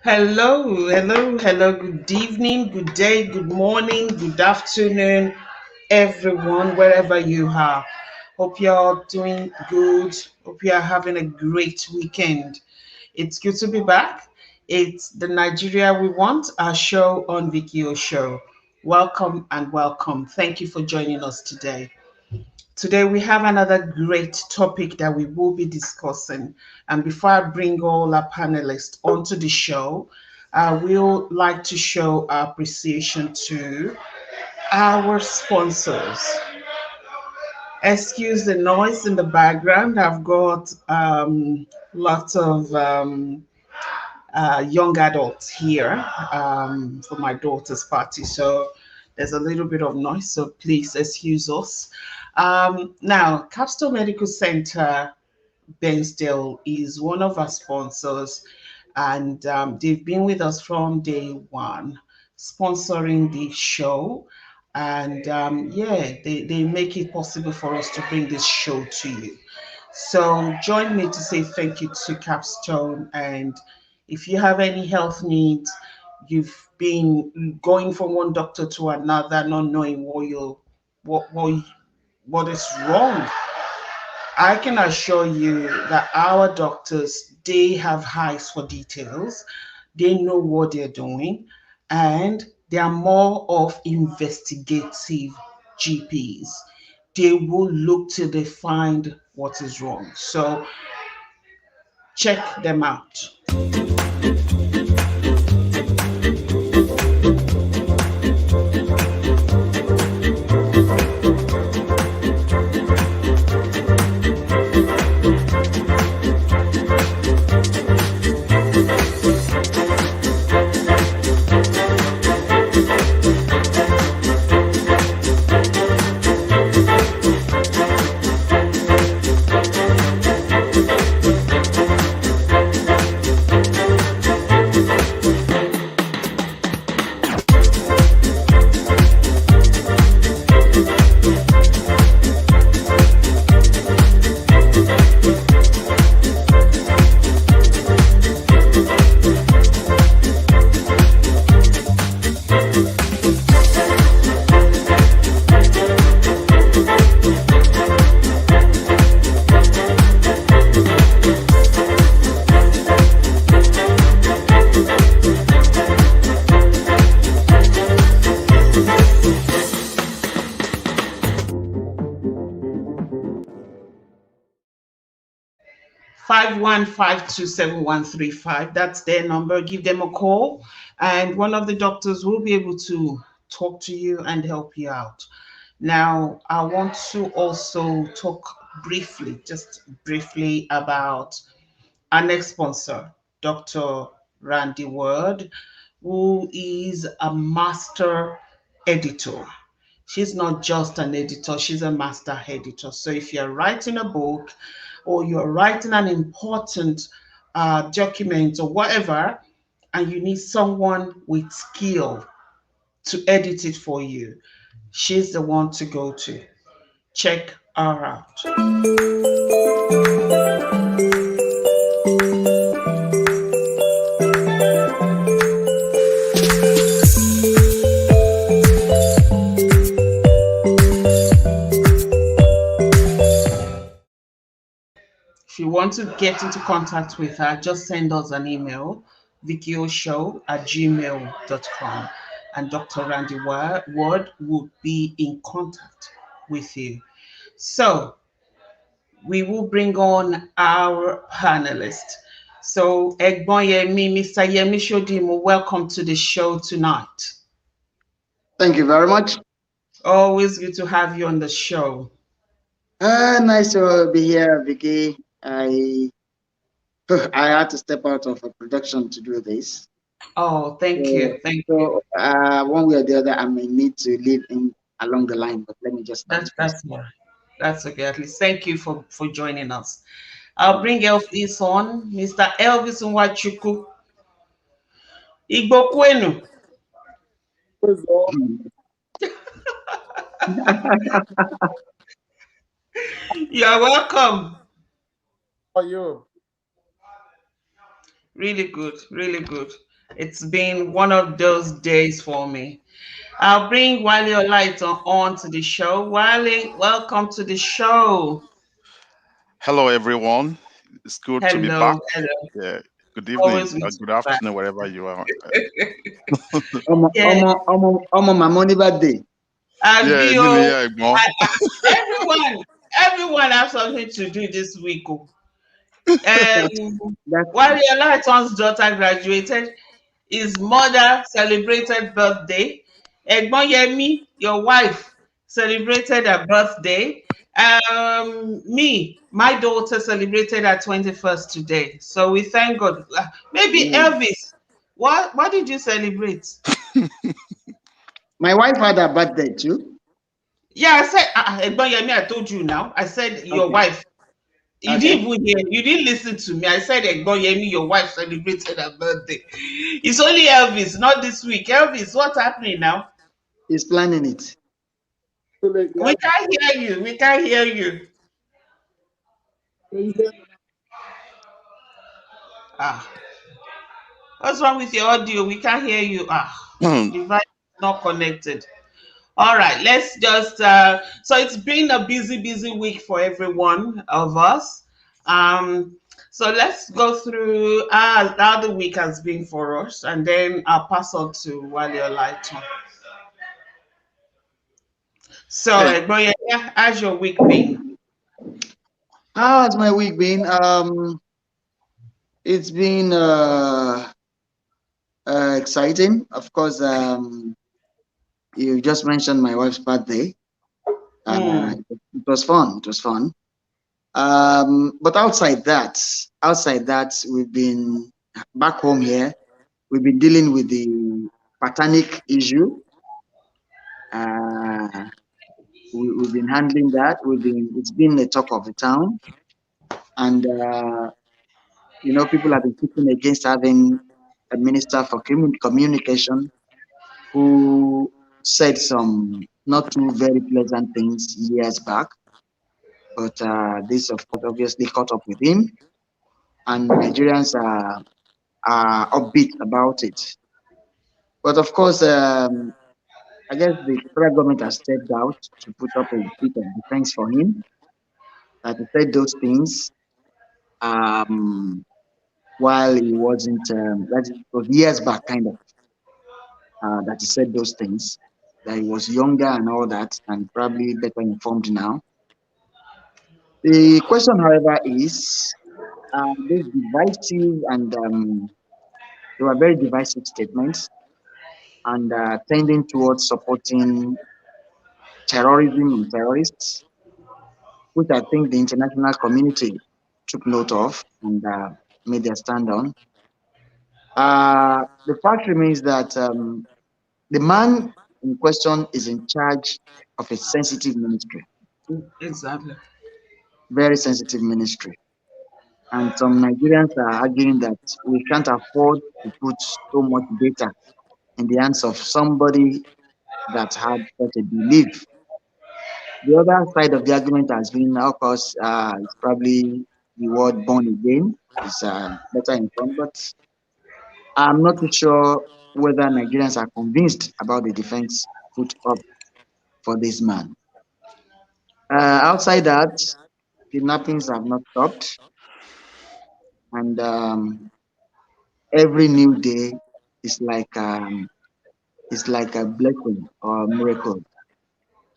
Hello, hello, hello. Good evening, good day, good morning, good afternoon, everyone, wherever you are. Hope you're doing good. Hope you are having a great weekend. It's good to be back. It's the Nigeria We Want, our show on Vicky O Show. Welcome and welcome. Thank you for joining us today. Today, we have another great topic that we will be discussing. And before I bring all our panelists onto the show, I will like to show our appreciation to our sponsors. Excuse the noise in the background. I've got lots of young adults here for my daughter's party. So there's a little bit of noise. So please excuse us. Now, Capstone Medical Center Bensdale is one of our sponsors, and they've been with us from day one, sponsoring the show. And yeah, they make it possible for us to bring this show to you. So join me to say thank you to Capstone. And if you have any health needs, you've been going from one doctor to another, not knowing what is wrong, I can assure you that our doctors, they have eyes for details. They know what they're doing, and they are more of investigative GPs. They will look till they find what is wrong. So check them out. 51527135. That's their number. Give them a call, and one of the doctors will be able to talk to you and help you out. Now, I want to also talk briefly, just briefly, about our next sponsor, Dr. Randy Word, who is a master editor. She's not just an editor, she's a master editor. So if you're writing a book or you're writing an important document or whatever, and you need someone with skill to edit it for you, she's the one to go to. Check her out. If you want to get into contact with her, just send us an email, vickyoshow@gmail.com, and Dr. Randy Ward will be in contact with you. So we will bring on our panelists. So Egbon Yemi, Mr. Yemi Shodimu, welcome to the show tonight. Thank you very much. Always good to have you on the show. Nice to be here, Vicky. I had to step out of a production to do this. Oh, thank you. Thank you. One way or the other, I may need to leave in along the line, but let me just that's okay. At least thank you for joining us. I'll bring Elvis on, Mr. Elvis Nwachukwu. Igbo kwenu. You're welcome. How are you? Really good, really good. It's been one of those days for me. I'll bring Wale Light on to the show. Wale, welcome to the show. Hello, everyone. It's good to be back. Hello, hello. Yeah. Good evening, Always good to good be back. afternoon, wherever you are. Yeah, My money birthday. Yeah, Abio. Nini, yeah, Igbo. Everyone, everyone has something to do this week. Oh. That's that's While Olaiton's daughter graduated, his mother celebrated birthday. Egbonyemi, your wife, celebrated her birthday. Me, my daughter celebrated her 21st today. So we thank God. Maybe mm. Elvis, what did you celebrate? My wife had a birthday too. Yeah, I said, Egbonyemi, I told you now. I said your Okay. wife. You didn't Okay. even hear. You didn't listen to me. I said, Egbonyemi, your wife celebrated her birthday. It's only Elvis, not this week. Elvis, what's happening now? He's planning it. We can't hear you. We can't hear you. Ah, what's wrong with your audio? We can't hear you. Ah, device is not connected. All right, let's just. So it's been a busy week for every one of us. So let's go through how the week has been for us, and then I'll pass on to Wale Lighton. So, Hey, how's your week been? How has my week been? It's been exciting. Of course, you just mentioned my wife's birthday. Hmm. It was fun. It was fun. But outside that, we've been back home here. We've been dealing with the patanic issue. Uh, we've been handling that. It's been the talk of the town, and people have been pushing against having a minister for communication who said some not too very pleasant things years back. But this, of course, obviously caught up with him, and Nigerians are upbeat about it. But of course, I guess the federal government has stepped out to put up a bit of defense for him. To say those things, um, while he wasn't, that it was years back, kind of, that he said those things, that he was younger and all that, and probably better informed now. The question, however, is those divisive and they were very divisive statements and tending towards supporting terrorism and terrorists, which I think the international community took note of and made their stand on. The fact remains that the man in question is in charge of a sensitive ministry, Exactly. very sensitive ministry. And some Nigerians are arguing that we can't afford to put so much data in the hands of somebody that had such a belief. The other side of the argument has been, of course, it's probably the word born again is better informed, but I'm not too sure whether Nigerians are convinced about the defense put up for this man. Outside that, kidnappings have not stopped, and every new day is like a blessing or a miracle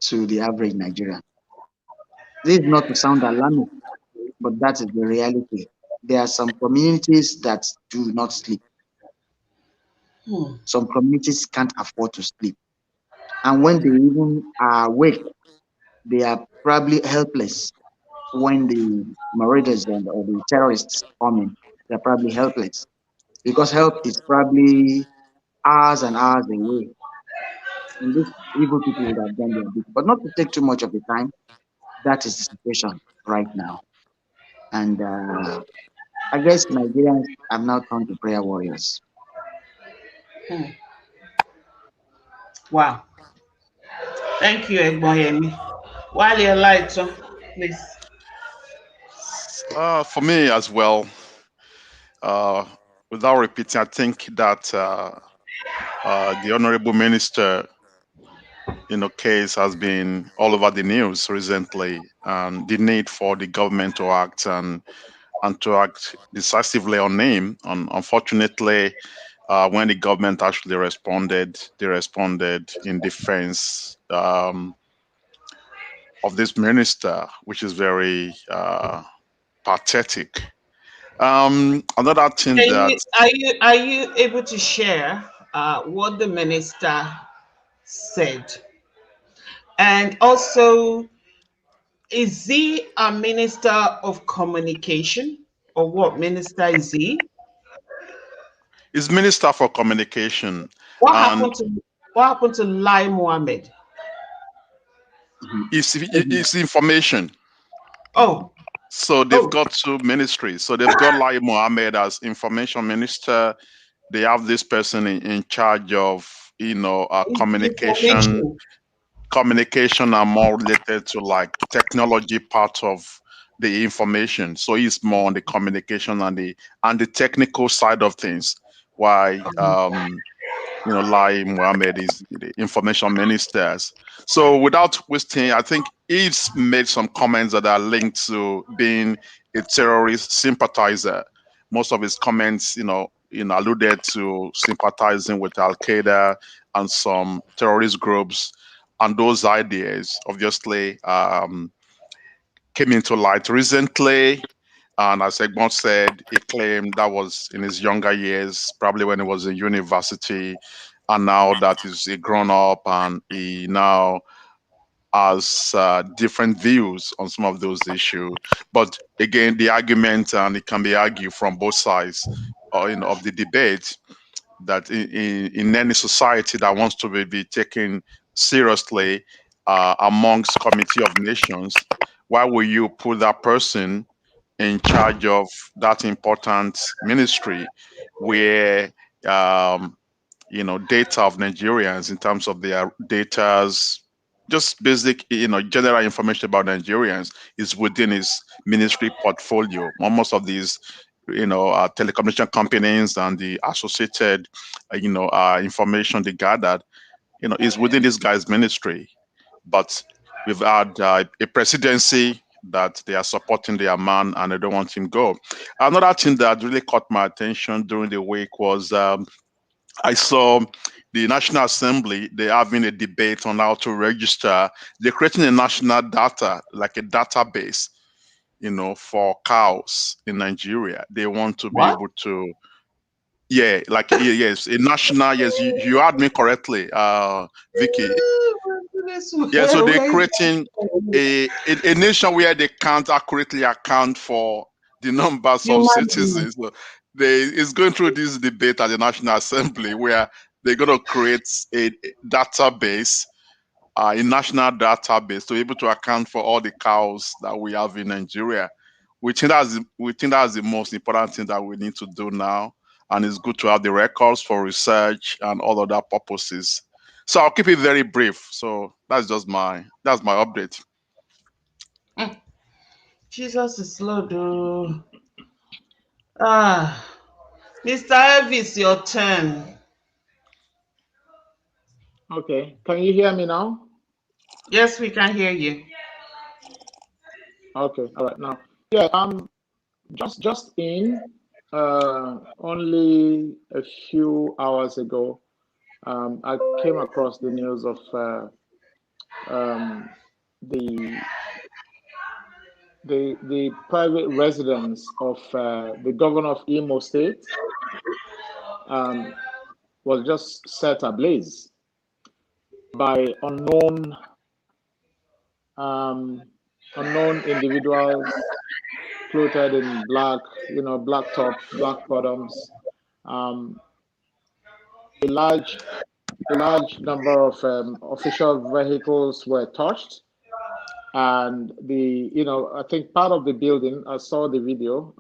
to the average Nigerian. This is not to sound alarming, but that is the reality. There are some communities that do not sleep. Hmm. Some communities can't afford to sleep. And when they even are awake, they are probably helpless when the marauders or the terrorists come in. They're probably helpless because help is probably hours and hours away. And these evil people would have done their bit. But not to take too much of the time, that is the situation right now. And I guess Nigerians have now turned to prayer warriors. Hmm. Wow. Thank you, Egbonyemi. Wale Lighton, please. for me as well, uh, without repeating, I think that the Honorable Minister, case has been all over the news recently, and the need for the government to act and to act decisively on him. Unfortunately, when the government actually responded, they responded in defense of this minister, which is very pathetic. Another thing that Are you able to share what the minister said? And also, is he a minister of communication, or what minister is he? is Minister for Communication, What and happened to what happened to Lai Mohammed? it's information. Oh, So they've oh, got two ministries. So they've got Lai Mohammed as information minister. They have this person in charge of communication. information. Communication are more related to like technology part of the information. So he's more on the communication and the technical side of things. Why Lai Mohammed is the information ministers. So without wasting, I think he's made some comments that are linked to being a terrorist sympathizer. Most of his comments, alluded to sympathizing with Al Qaeda and some terrorist groups, and those ideas obviously came into light recently. And as Egmont said, he claimed that was in his younger years, probably when he was in university. And now that he's a grown up and he now has different views on some of those issues. But again, the argument, and it can be argued from both sides of the debate, that in any society that wants to be taken seriously amongst Committee of Nations, why will you put that person in charge of that important ministry where data of Nigerians in terms of their data's just basic general information about Nigerians is within his ministry portfolio. Most of these telecommunication companies and the associated information they gathered is within this guy's ministry. But we've had a presidency that they are supporting their man and they don't want him go. Another thing that really caught my attention during the week was I saw the National Assembly, they're having a debate on how to register. They're creating a national data, like a database, for cows in Nigeria. They want to be What? able to, yeah, like, yes, a national, yes, you heard me correctly, Vicky. Yeah, so they're creating a nation where they can't accurately account for the numbers of Human being. citizens. So it's going through this debate at the National Assembly where they're going to create a database, a national database to be able to account for all the cows that we have in Nigeria. We think that's the most important thing that we need to do now, and it's good to have the records for research and all other purposes. So I'll keep it very brief. So that's my update. Jesus is Lord. Oh. Ah, Mr. Elvis, your turn. Okay, can you hear me now? Yes, we can hear you. Okay, all right now. Yeah, just in only a few hours ago, I came across the news of the private residence of the governor of Imo State was just set ablaze by unknown individuals clothed in black, black top, black bottoms. A large number of official vehicles were touched, and I think part of the building, I saw the video,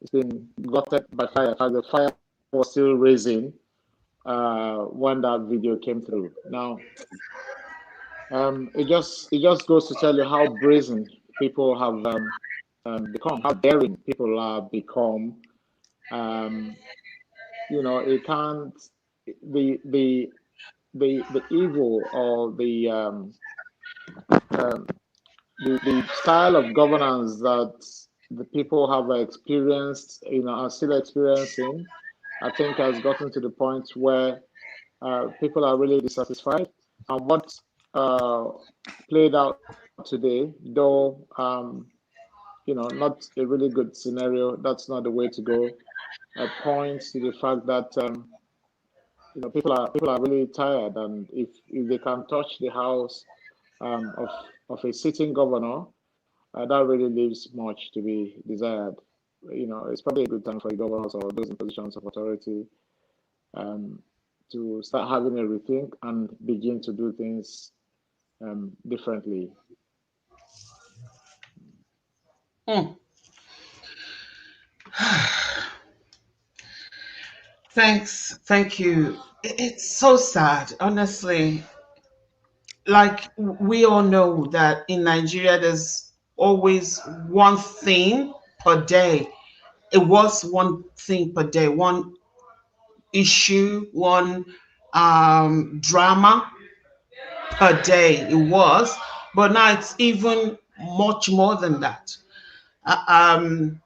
it's been gutted by fire. In fact, the fire was still raising when that video came through. Now, it just goes to tell you how brazen people have become, how daring people have become You know, it can't, the evil or the style of governance that the people have experienced, you know, are still experiencing, I think has gotten to the point where people are really dissatisfied. And what played out today, though, you know, not a really good scenario, that's not the way to go. Points to the fact that you know, people are really tired, and if they can touch the house of a sitting governor, that really leaves much to be desired. You know, it's probably a good time for the governors or those in positions of authority um, to start having a rethink and begin to do things differently. Mm. Thank you. It's so sad, honestly. Like we all know that in Nigeria, there's always one thing per day. It was one thing per day, one issue, one drama per day. It was, but now it's even much more than that. Uh, um,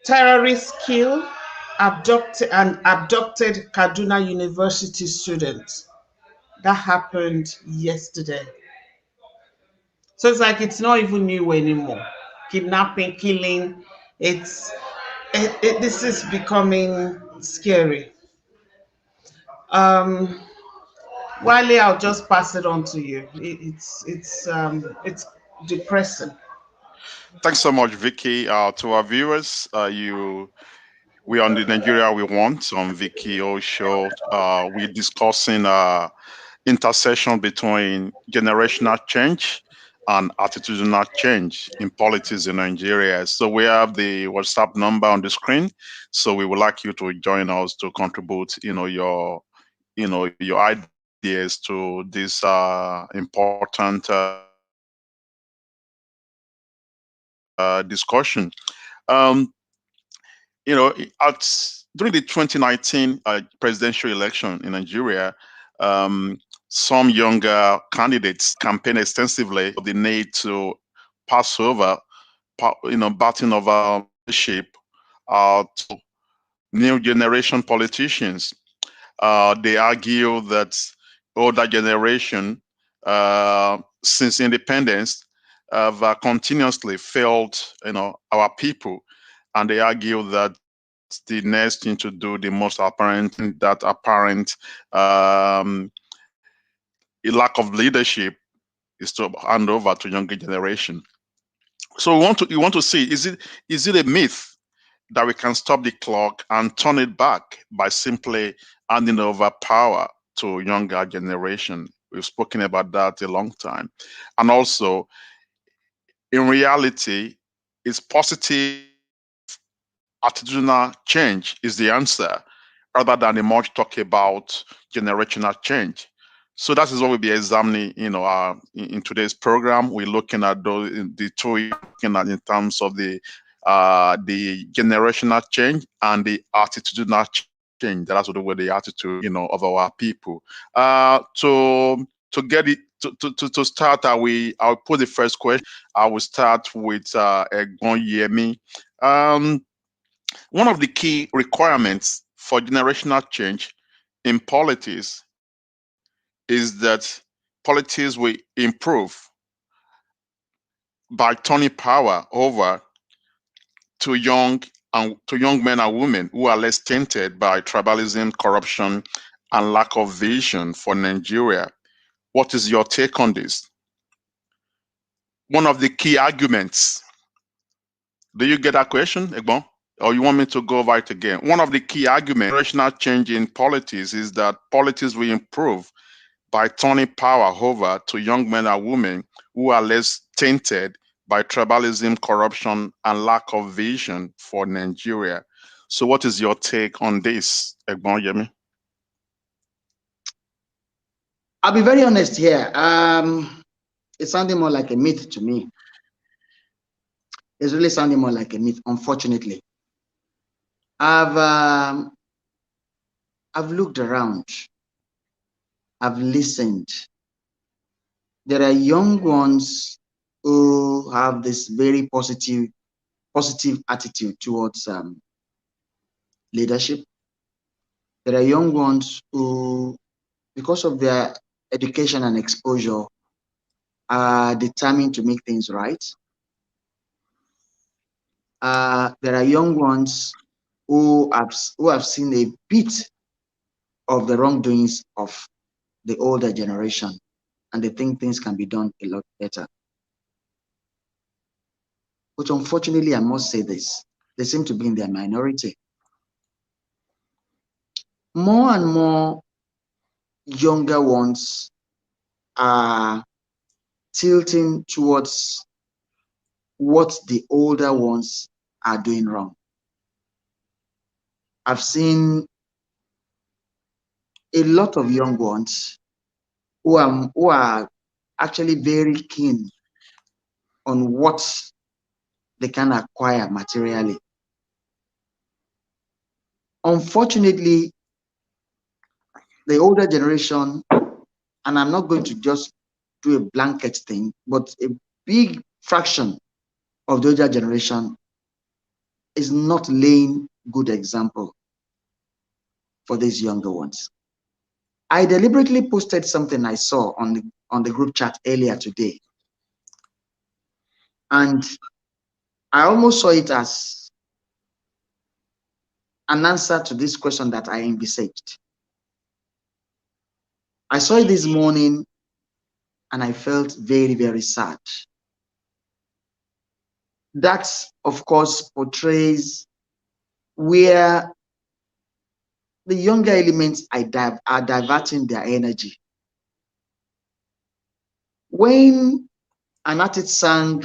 Terrorists kill abducted Kaduna University students. That happened yesterday. So it's like it's not even new anymore. Kidnapping, killing, it's this is becoming scary. Um, Wiley, I'll just pass it on to you. It's depressing. Thanks so much, Vicky. To our viewers, we on the Nigeria we want on Vicky O Show. We're discussing intersection between generational change and attitudinal change in politics in Nigeria. So we have the WhatsApp number on the screen. So we would like you to join us to contribute, your ideas to this important discussion. Um, during the 2019 presidential election in Nigeria, some younger candidates campaigned extensively for the need to pass over, baton of leadership to new generation politicians. They argue that older generation, since independence, have continuously failed, our people, and they argue that the next thing to do, the most apparent, lack of leadership, is to hand over to younger generation. So you want to see, is it a myth that we can stop the clock and turn it back by simply handing over power to younger generation? We've spoken about that a long time. And also, in reality, is positive attitudinal change is the answer, rather than the much talk about generational change. So that is what we'll be examining, in today's program. We're looking at the two, looking at in terms of the generational change and the attitudinal change. That has to do with the attitude, of our people. To get it to start, I'll put the first question. I will start with Egbon Yemi. One of the key requirements for generational change in politics is that politics will improve by turning power over to young men and women who are less tainted by tribalism, corruption, and lack of vision for Nigeria. What is your take on this? One of the key arguments. Do you get that question, Egbon? Or you want me to go over it again? One of the key arguments for generational change in politics is that politics will improve by turning power over to young men and women who are less tainted by tribalism, corruption, and lack of vision for Nigeria. So what is your take on this, Egbon Yemi? I'll be very honest here. It's sounding more like a myth to me. It's really sounding more like a myth, unfortunately. I've um, I've looked around. I've listened. There are young ones who have this very positive attitude towards leadership. There are young ones who, because of their education and exposure, are determined to make things right. There are young ones who have seen a bit of the wrongdoings of the older generation, and they think things can be done a lot better. But unfortunately, I must say this, they seem to be in their minority. More and more younger ones are tilting towards what the older ones are doing wrong. I've seen a lot of young ones who are actually very keen on what they can acquire materially. Unfortunately, the older generation, and I'm not going to just do a blanket thing, but a big fraction of the older generation is not laying good example for these younger ones. I deliberately posted something I saw on the group chat earlier today, and I almost saw it as an answer to this question that I envisaged. I saw it this morning and I felt very, very sad. That, of course, portrays where the younger elements are diverting their energy. When an artist sang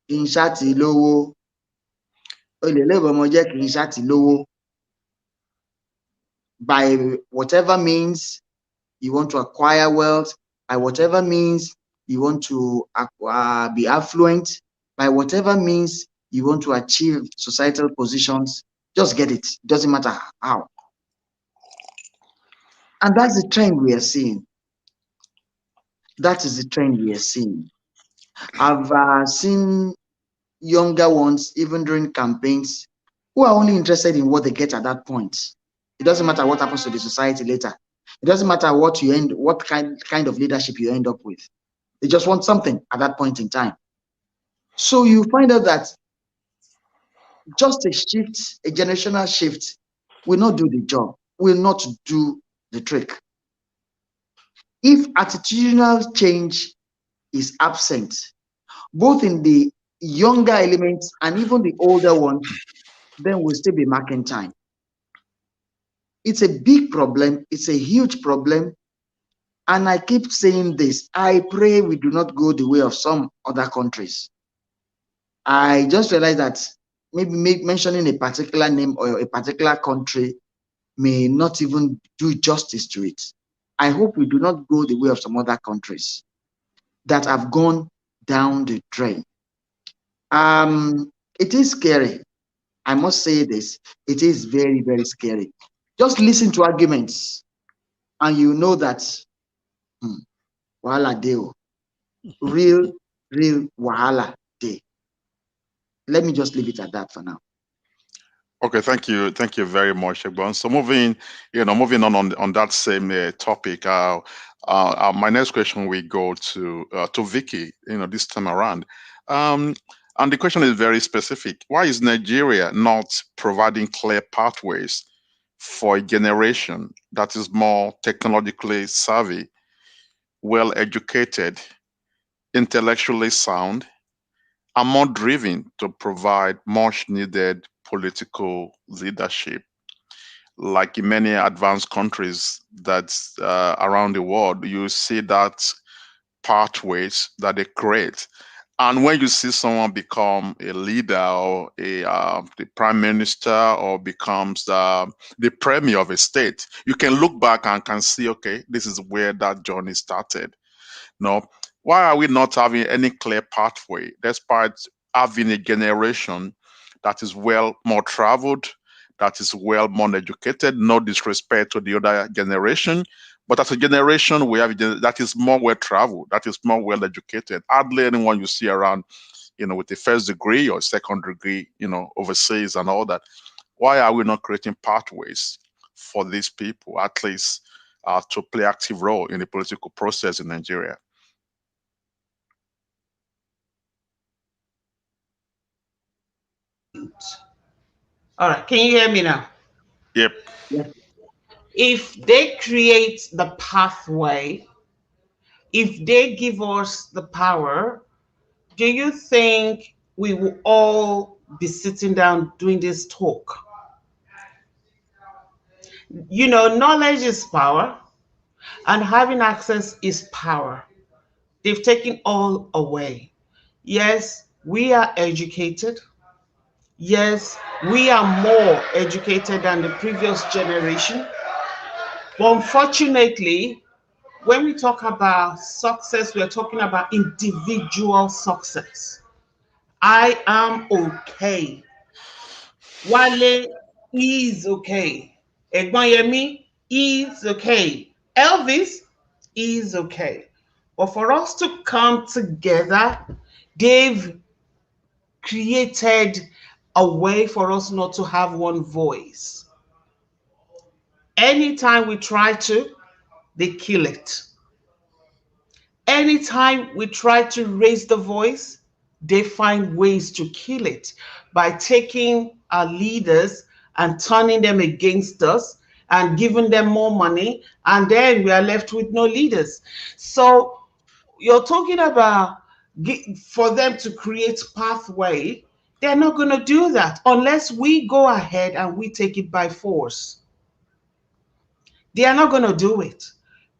Kinshati Lowo, Kinshati Lowo, by whatever means you want to acquire wealth, by whatever means you want to be affluent, by whatever means you want to achieve societal positions, just get it. Doesn't matter how. And that's the trend we are seeing. That is the trend we are seeing. I've seen younger ones, even during campaigns, who are only interested in what they get at that point. It doesn't matter what happens to the society later. It doesn't matter what kind of leadership you end up with. They just want something at that point in time. So you find out that just a shift, a generational shift, will not do the job, will not do the trick. If attitudinal change is absent, both in the younger elements and even the older ones, then we'll still be marking time. It's a big problem. It's a huge problem. And I keep saying this. I pray we do not go the way of some other countries. I just realized that maybe mentioning a particular name or a particular country may not even do justice to it. I hope we do not go the way of some other countries that have gone down the drain. It is scary. I must say this. It is very, very scary. Just listen to arguments and you know that wahala dey, real wahala dey. Let me just leave it at that for now. Okay, thank you very much, Egbon. So moving on that same topic, my next question will go to Vicky. This time around, and the question is very specific. Why is Nigeria not providing clear pathways for a generation that is more technologically savvy, well educated, intellectually sound, and more driven to provide much needed political leadership? Like in many advanced countries that's around the world, you see that pathways that they create. And when you see someone become a leader or the prime minister or becomes the premier of a state, you can look back and can see, okay, this is where that journey started. No, why are we not having any clear pathway despite having a generation that is well more traveled, that is well more educated. No disrespect to the other generation, but as a generation, we have that is more well traveled, that is more well educated. Hardly anyone you see around, with a first degree or second degree, overseas and all that. Why are we not creating pathways for these people, at least, to play active role in the political process in Nigeria? All right, can you hear me now? Yep. Yes. If they create the pathway, if they give us the power, do you think we will all be sitting down doing this talk? Knowledge is power, and having access is power. They've taken all away. Yes, we are educated. Yes, we are more educated than the previous generation. But unfortunately, when we talk about success, we're talking about individual success. I am okay. Wale is okay. Egbonyemi is okay. Elvis is okay. But for us to come together, they've created a way for us not to have one voice. Anytime we try to, they kill it. Anytime we try to raise the voice, they find ways to kill it by taking our leaders and turning them against us and giving them more money, and then we are left with no leaders. So you're talking about for them to create pathway. They're not going to do that unless we go ahead and we take it by force. They are not going to do it,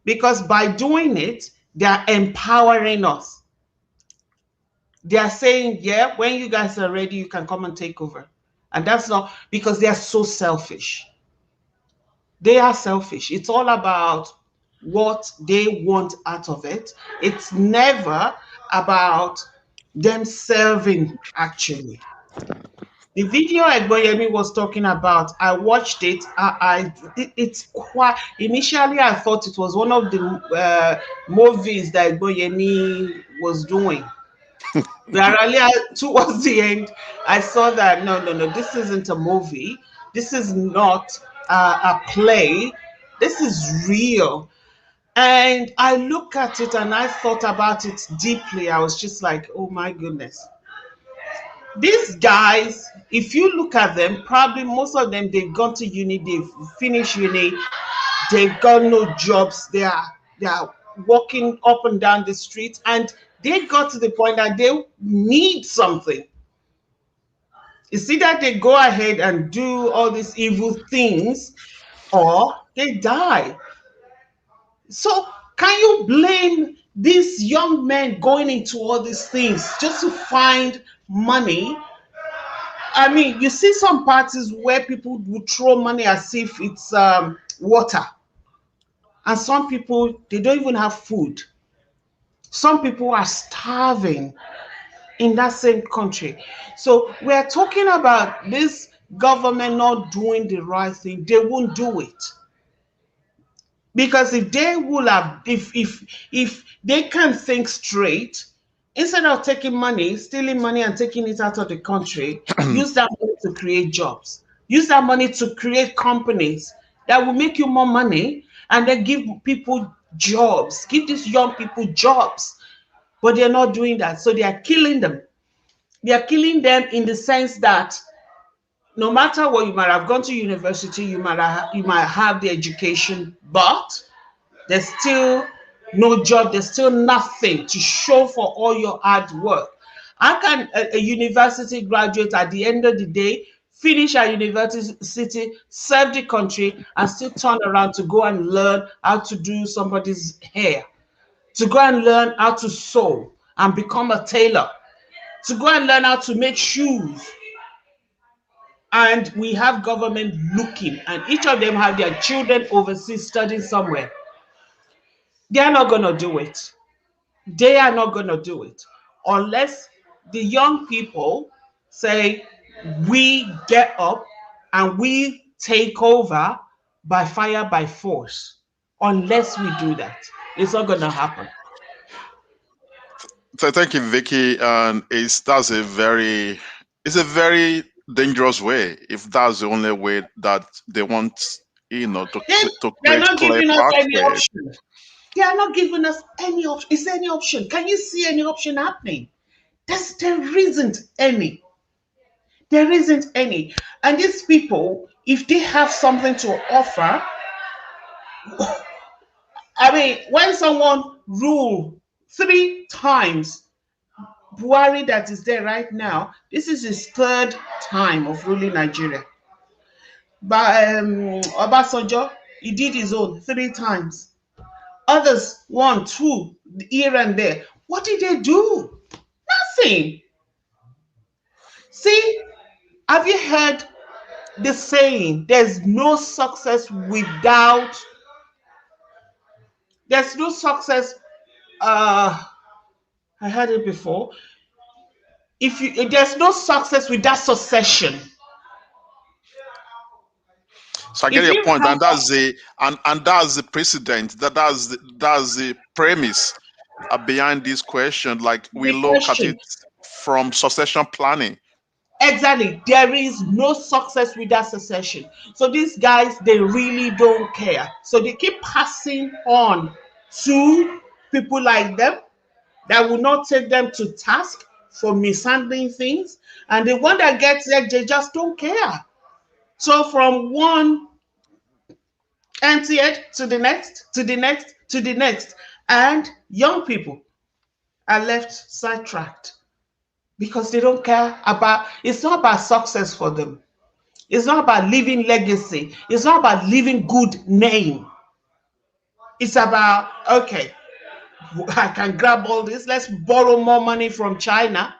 because by doing it, they are empowering us. They are saying, yeah, when you guys are ready, you can come and take over. And that's not because they are so selfish. They are selfish. It's all about what they want out of it. It's never about them serving, actually. The video Egboyemi was talking about, I watched it. It's quite. Initially, I thought it was one of the movies that Egboyemi was doing. But earlier, towards the end, I saw that no, no, no, this isn't a movie. This is not a play. This is real. And I look at it and I thought about it deeply. I was just like, oh my goodness. These guys, if you look at them, probably most of them, they've gone to uni, they've finished uni, they've got no jobs, they are walking up and down the street, and they got to the point that they need something. You see that they go ahead and do all these evil things, or they die. So can you blame these young men going into all these things just to find money? I mean, you see some parties where people would throw money as if it's water. And some people, they don't even have food. Some people are starving in that same country. So we're talking about this government not doing the right thing. They won't do it. Because if they will have, if they can think straight, instead of taking money, stealing money and taking it out of the country, use that money to create jobs. Use that money to create companies that will make you more money, and then give people jobs. Give these young people jobs. But they're not doing that. So they are killing them. They are killing them in the sense that no matter what, you might have gone to university, you might have the education, but there's still no job, there's still nothing to show for all your hard work. How can a university graduate at the end of the day finish a university, serve the country, and still turn around to go and learn how to do somebody's hair, to go and learn how to sew and become a tailor, to go and learn how to make shoes? And we have government looking, and each of them have their children overseas studying somewhere. They are not going to do it. They are not going to do it unless the young people say, we get up and we take over by fire by force. Unless we do that, it's not going to happen. So thank you, Vicky. And it's a very dangerous way if that's the only way that they want, to They're create not clear giving us any pathway. option. They are not giving us any option. Is there any option? Can you see any option happening? There isn't any. There isn't any. And these people, if they have something to offer, I mean, when someone ruled 3 times, Buhari that is there right now, this is his 3rd time of ruling Nigeria. But Obasanjo, he did his own 3 times. Others 1, 2, here and there. What did they do? Nothing. See, have you heard the saying, there's no success. I heard it before. If there's no success without succession. So I get If your you point, have and that's the precedent. That's the premise behind this question. Like we the look at question, it from succession planning. exactly, there is no success without succession. So these guys, they really don't care. So they keep passing on to people like them that will not take them to task for mishandling things. And the one that gets there, they just don't care. So from one anti-ed to the next, to the next, to the next. And young people are left sidetracked because they don't care about, it's not about success for them. It's not about leaving legacy. It's not about leaving good name. It's about, okay, I can grab all this. Let's borrow more money from China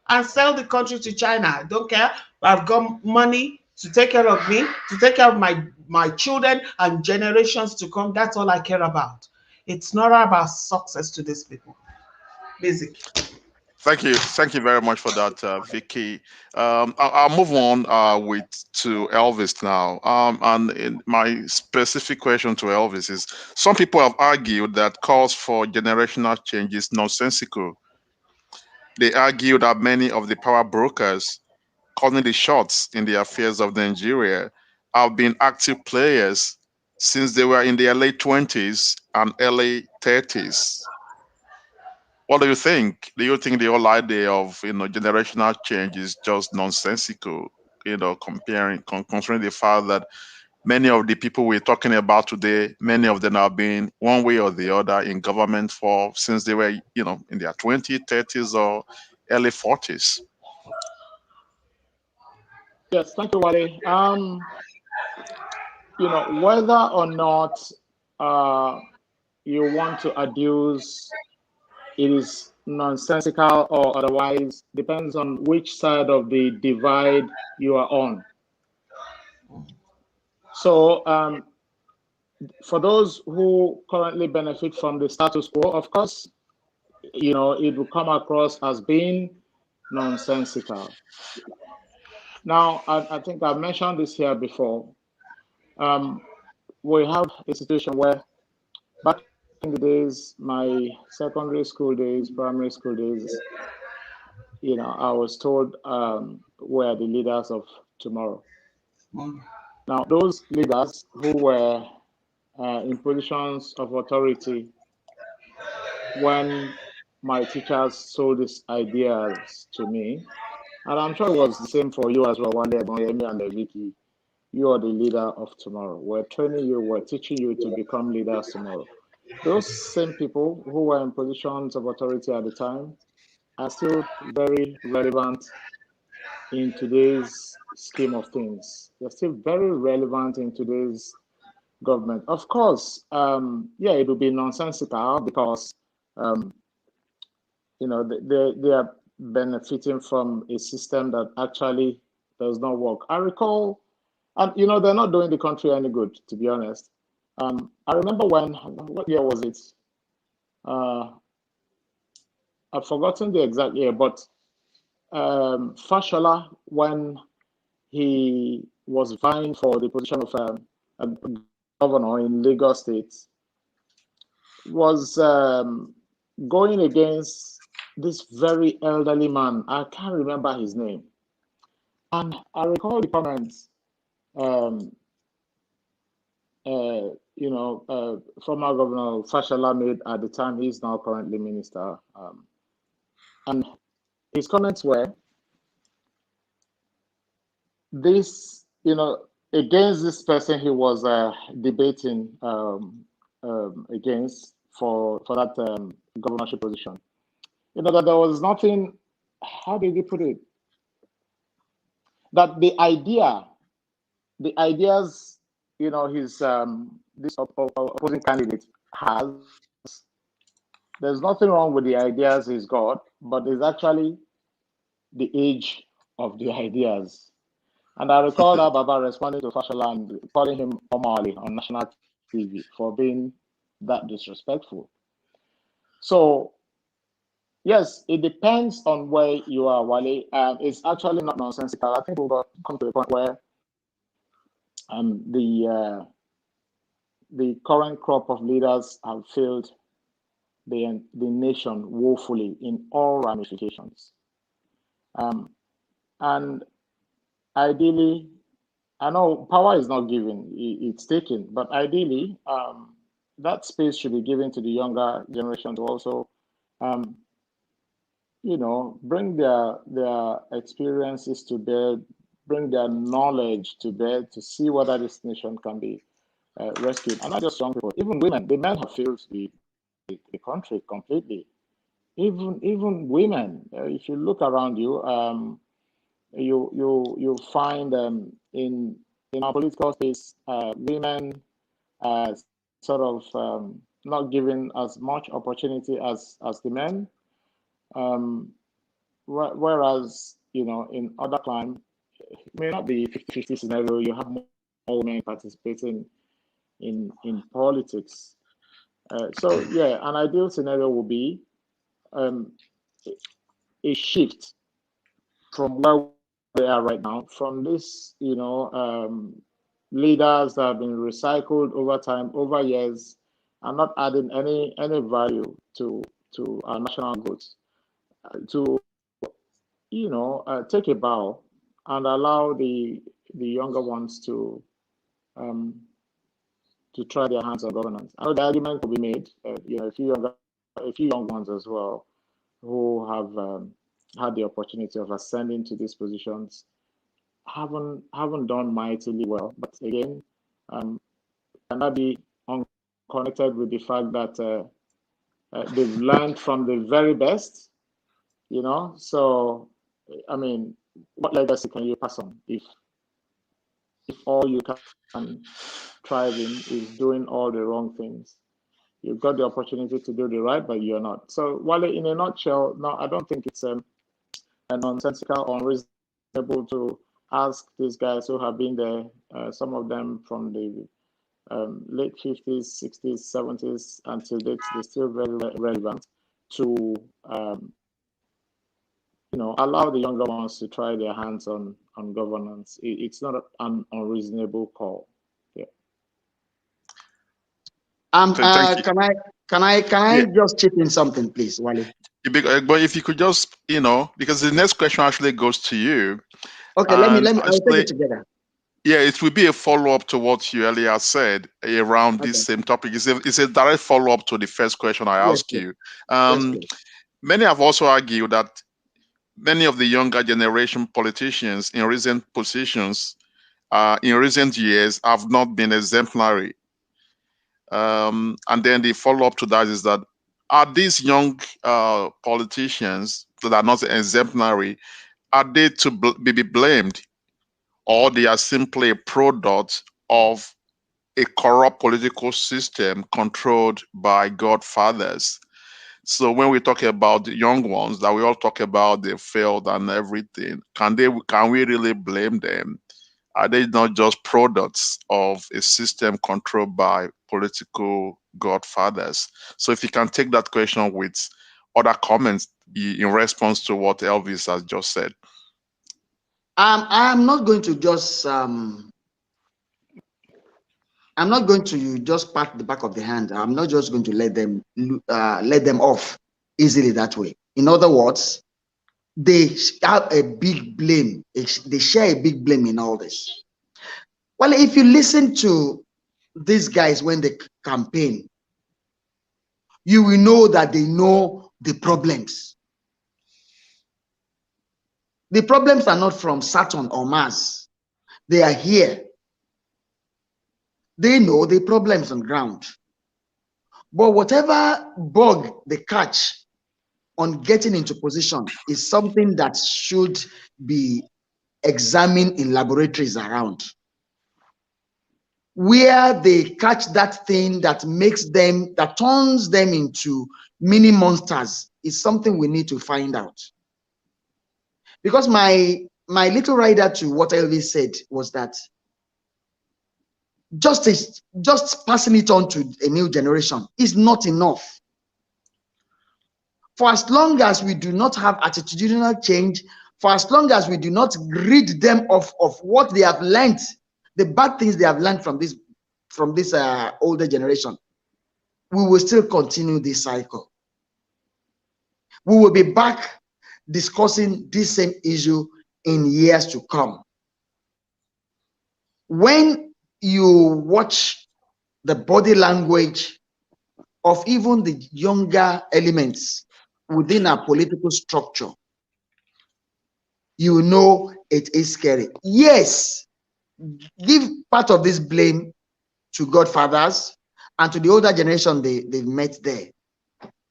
and sell the country to China. I don't care. I've got money to take care of me, to take care of my children and generations to come. That's all I care about. It's not about success to these people. Basic. Thank you very much for that, Vicky. I'll move on to Elvis now. My specific question to Elvis is: some people have argued that calls for generational change is nonsensical. They argue that many of the power brokers calling the shots in the affairs of Nigeria have been active players since they were in their late 20s and early 30s. What do you think? Do you think the whole idea of generational change is just nonsensical? Considering the fact that many of the people we're talking about today, many of them have been one way or the other in government for since they were in their 20s, 30s, or early 40s. Yes, thank you, Wale. Whether or not you want to adduce it is nonsensical or otherwise depends on which side of the divide you are on. So for those who currently benefit from the status quo, of course, it will come across as being nonsensical. Now, I think I've mentioned this here before. We have a situation where back in the days, my secondary school days, primary school days, I was told we're the leaders of tomorrow. Now, those leaders who were in positions of authority when my teachers sold these ideas to me, and I'm sure it was the same for you as well, one day, and Vicky, you are the leader of tomorrow. We're training you, we're teaching you to become leaders tomorrow. Those same people who were in positions of authority at the time are still very relevant in today's scheme of things. They're still very relevant in today's government. Of course, it will be nonsensical because, they are benefiting from a system that actually does not work. I recall, and they're not doing the country any good, to be honest. I remember what year was it? I've forgotten the exact year, but Fashola, when he was vying for the position of a governor in Lagos State, was going against this very elderly man. I can't remember his name. And I recall the comments, former Governor Fashola made at the time. He's now currently minister. And his comments were this, against this person he was debating against for that governorship position. That there was nothing, how did he put it? That the ideas, his this opposing candidate has, there's nothing wrong with the ideas he's got, but it's actually the age of the ideas. And I recall that Baba responding to Fashola and calling him Omali on national TV for being that disrespectful. So, yes, it depends on where you are, Wale. It's actually not nonsensical. I think we'll come to a point where the current crop of leaders have failed the nation woefully in all ramifications. And ideally, I know power is not given, it's taken, but ideally, that space should be given to the younger generation to also, bring their experiences to bear, bring their knowledge to bear to see whether this nation can be rescued. And not just young people, even women. The men have failed the country completely. Even women. If you look around you, you find in our political space, women sort of not given as much opportunity as the men. Whereas, in other climes, it may not be 50-50 scenario, you have more women participating in politics. So yeah, an ideal scenario would be a shift from where they are right now, from this, leaders that have been recycled over time, over years, and not adding any value to our national goods, to take a bow and allow the younger ones to try their hands on governance. I know the argument will be made, a few young ones as well, who have had the opportunity of ascending to these positions, haven't done mightily well. But again, can that be unconnected with the fact that they've learned from the very best? So I mean, what legacy can you pass on if all you can thrive in is doing all the wrong things? You've got the opportunity to do the right, but you're not. So, Wale, in a nutshell, no, I don't think it's a nonsensical or unreasonable to ask these guys who have been there, some of them from the late 50s, 60s, 70s until date, they're still very relevant, to allow the younger ones to try their hands on governance. It's not an unreasonable call. Yeah. Can I just chip in something, please, Wale? But if you could just, because the next question actually goes to you. Okay, let me. I'll take it together. Yeah, it will be a follow-up to what you earlier said around this same topic. It's a direct follow-up to the first question I asked you. Many have also argued that many of the younger generation politicians in recent positions, in recent years, have not been exemplary. And then the follow-up to that is that, are these young politicians that are not exemplary, are they to be blamed, or they are simply a product of a corrupt political system controlled by godfathers? So when we talk about the young ones that we all talk about, they failed and everything, can we really blame them? Are they not just products of a system controlled by political godfathers? So if you can take that question with other comments in response to what Elvis has just said. I'm not going to just I'm not going to just pat the back of the hand. I'm not just going to let them off easily that way. In other words, they have a big blame. They share a big blame in all this. Well, if you listen to these guys when they campaign, you will know that they know the problems. The problems are not from Saturn or Mars. They are here. They know the problems on ground. But whatever bug they catch on getting into position is something that should be examined in laboratories around. Where they catch that thing that turns them into mini monsters is something we need to find out. Because my little rider to what Elvis said was that just passing it on to a new generation is not enough. For as long as we do not have attitudinal change, for as long as we do not rid them of what they have learned, the bad things they have learned from this older generation, we will still continue this cycle. We will be back discussing this same issue in years to come. When you watch the body language of even the younger elements within our political structure, you know it is scary. Yes, give part of this blame to godfathers and to the older generation they've met there.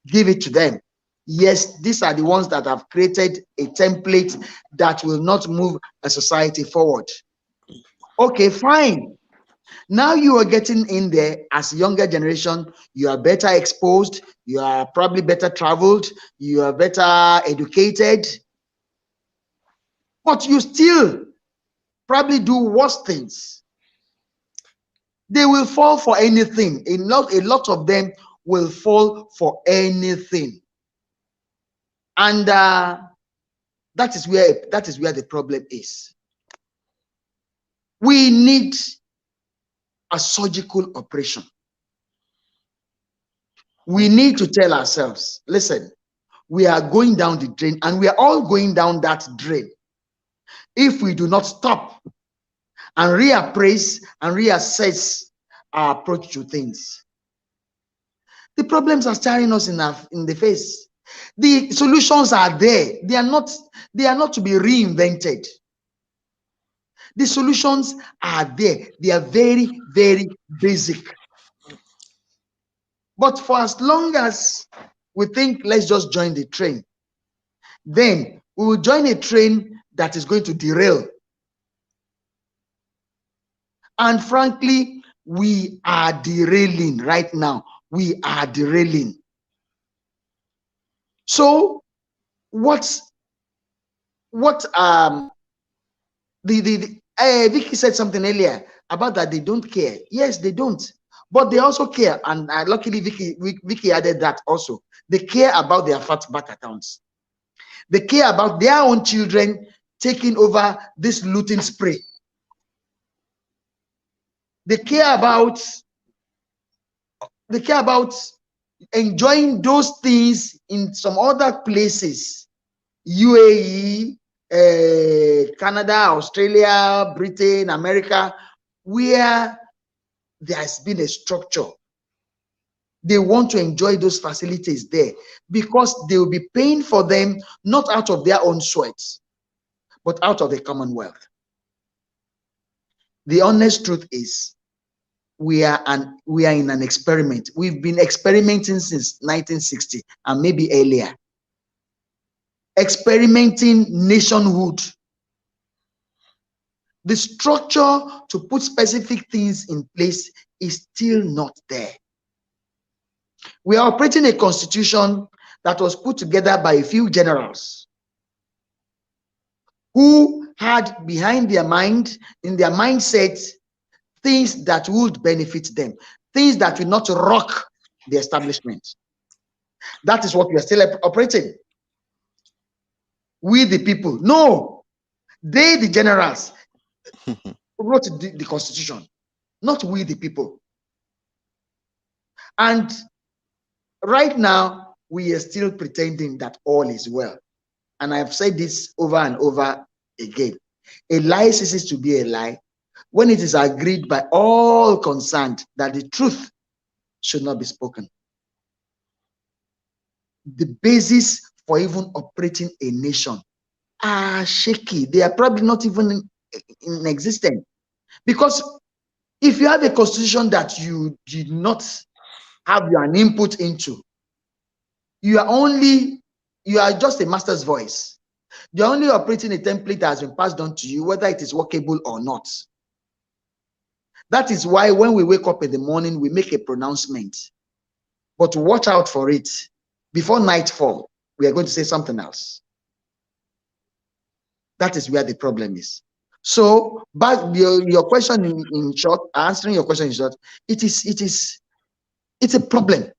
Give it to them. Yes, these are the ones that have created a template that will not move a society forward. Okay, fine. Now you are getting in there as younger generation, you are better exposed, you are probably better traveled, you are better educated, but you still probably do worse things. They will fall for anything. A lot of them will fall for anything. And that is where the problem is. We need a surgical operation. We need to tell ourselves, listen, we are going down the drain, and we are all going down that drain if we do not stop and reappraise and reassess our approach to things. The problems are staring us in the face. The solutions are there. They are not to be reinvented. The solutions are there. They are very, very basic. But for as long as we think, let's just join the train, then we will join a train that is going to derail. And frankly, we are derailing right now. We are derailing. So Vicky said something earlier about that they don't care. Yes, they don't, but they also care. And luckily Vicky added that also. They care about their fat bank accounts. They care about their own children taking over this looting spree. They care about enjoying those things in some other places, UAE, Canada, Australia, Britain, America, where there has been a structure. They want to enjoy those facilities there because they will be paying for them not out of their own sweats, but out of the Commonwealth. The honest truth is, we are in an experiment. We've been experimenting since 1960 and maybe earlier. Experimenting nationhood. The structure to put specific things in place is still not there. We are operating a constitution that was put together by a few generals who had behind their mind, in their mindset, things that would benefit them, things that will not rock the establishment. That is what we are still operating. We the people. No, They, the generals, wrote the constitution, not we, the people. And right now, we are still pretending that all is well. And I've said this over and over again. A lie ceases to be a lie when it is agreed by all concerned that the truth should not be spoken. The basis for even operating a nation are shaky. They are probably not even in existence. Because if you have a constitution that you did not have an input into, you are just a master's voice. You're only operating a template that has been passed on to you, whether it is workable or not. That is why when we wake up in the morning, we make a pronouncement. But watch out for it. Before nightfall, we are going to say something else. That is where the problem is. So, back your question in short, answering your question in short, it's a problem.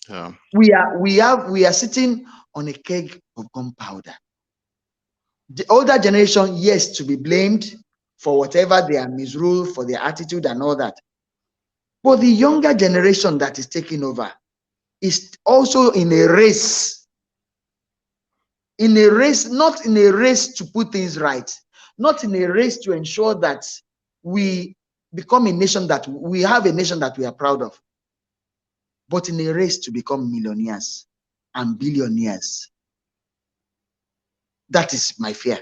Yeah. We are sitting on a keg of gunpowder. The older generation, yes, to be blamed for whatever their misrule, for their attitude and all that. But the younger generation that is taking over is also in a race. In a race, not in a race to put things right, not in a race to ensure that we become a nation that we have a nation that we are proud of, but in a race to become millionaires and billionaires. That is my fear.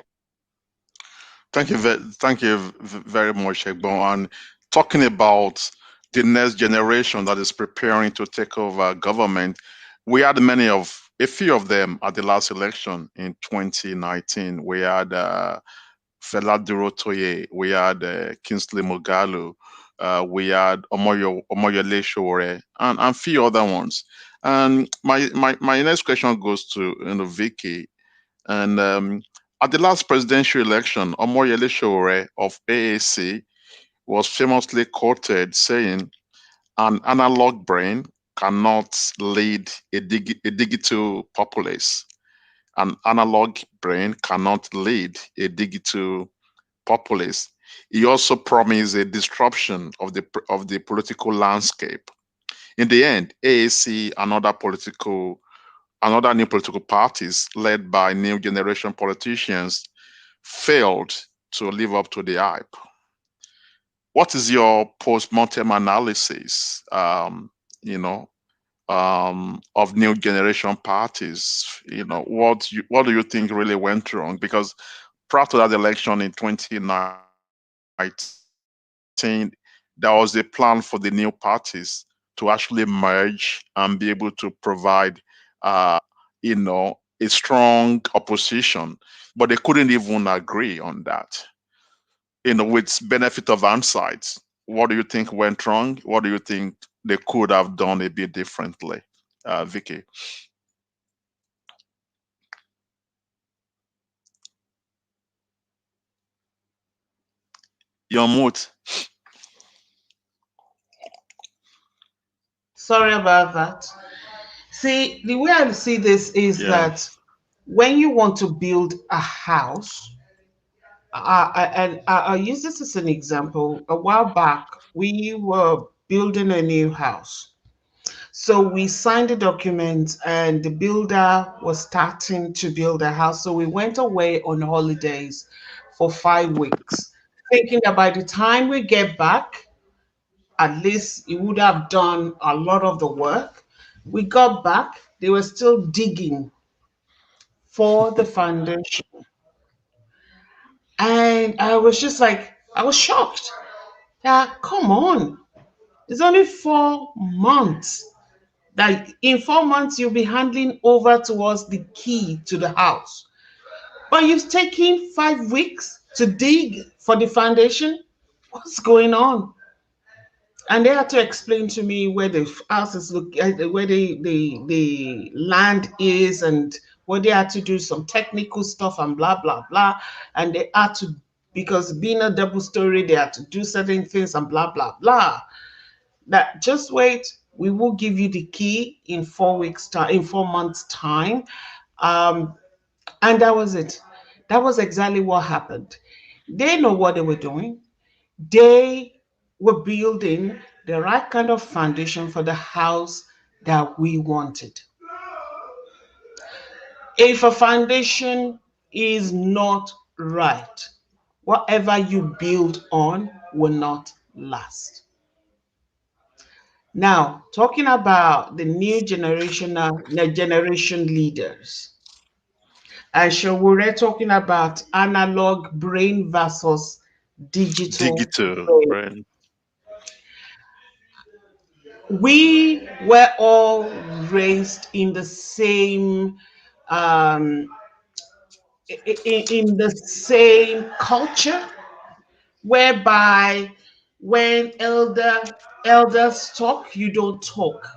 Thank you very much, Egbon. And talking about the next generation that is preparing to take over government, we had a few of them at the last election in 2019. We had Fela Durotoye, we had Kingsley Moghalu, we had Omoyole Sowore, and a few other ones. And my next question goes to Vicky. And at the last presidential election, Omoyele Sowore of AAC was famously quoted saying, "An analog brain cannot lead a digital populace. An analog brain cannot lead a digital populace." He also promised a disruption of the political landscape. In the end, AAC and other new political parties led by new generation politicians failed to live up to the hype. What is your post-mortem analysis, of new generation parties? What do you think really went wrong? Because prior to that election in 2019, there was a plan for the new parties to actually merge and be able to provide, a strong opposition, but they couldn't even agree on that. With benefit of hindsight, what do you think went wrong? What do you think they could have done a bit differently? Vicky. You're mute. Sorry about that. See, the way I see this is Yeah. that when you want to build a house, and I'll use this as an example. A while back, we were building a new house. So we signed the document, and the builder was starting to build a house. So we went away on holidays for 5 weeks, thinking that by the time we get back, at least he would have done a lot of the work. We got back, they were still digging for the foundation. And I was just like, I was shocked. Yeah, come on. It's only 4 months. That in 4 months, you'll be handing over to us the key to the house. But you've taken 5 weeks to dig for the foundation. What's going on? And they had to explain to me where the house is where the land is, and where they had to do some technical stuff and blah blah blah. And they had to, because being a double story, they had to do certain things and blah blah blah. That just wait, we will give you the key in 4 weeks time, in 4 months time. um and that was it. That was exactly what happened. They know what they were doing. They were building the right kind of foundation for the house that we wanted. If a foundation is not right, whatever you build on will not last. Now, talking about the new generation leaders, and so we're talking about analog brain versus digital Digital brain. brain. We were all raised in the same um, in the same culture, whereby when elders talk, you don't talk.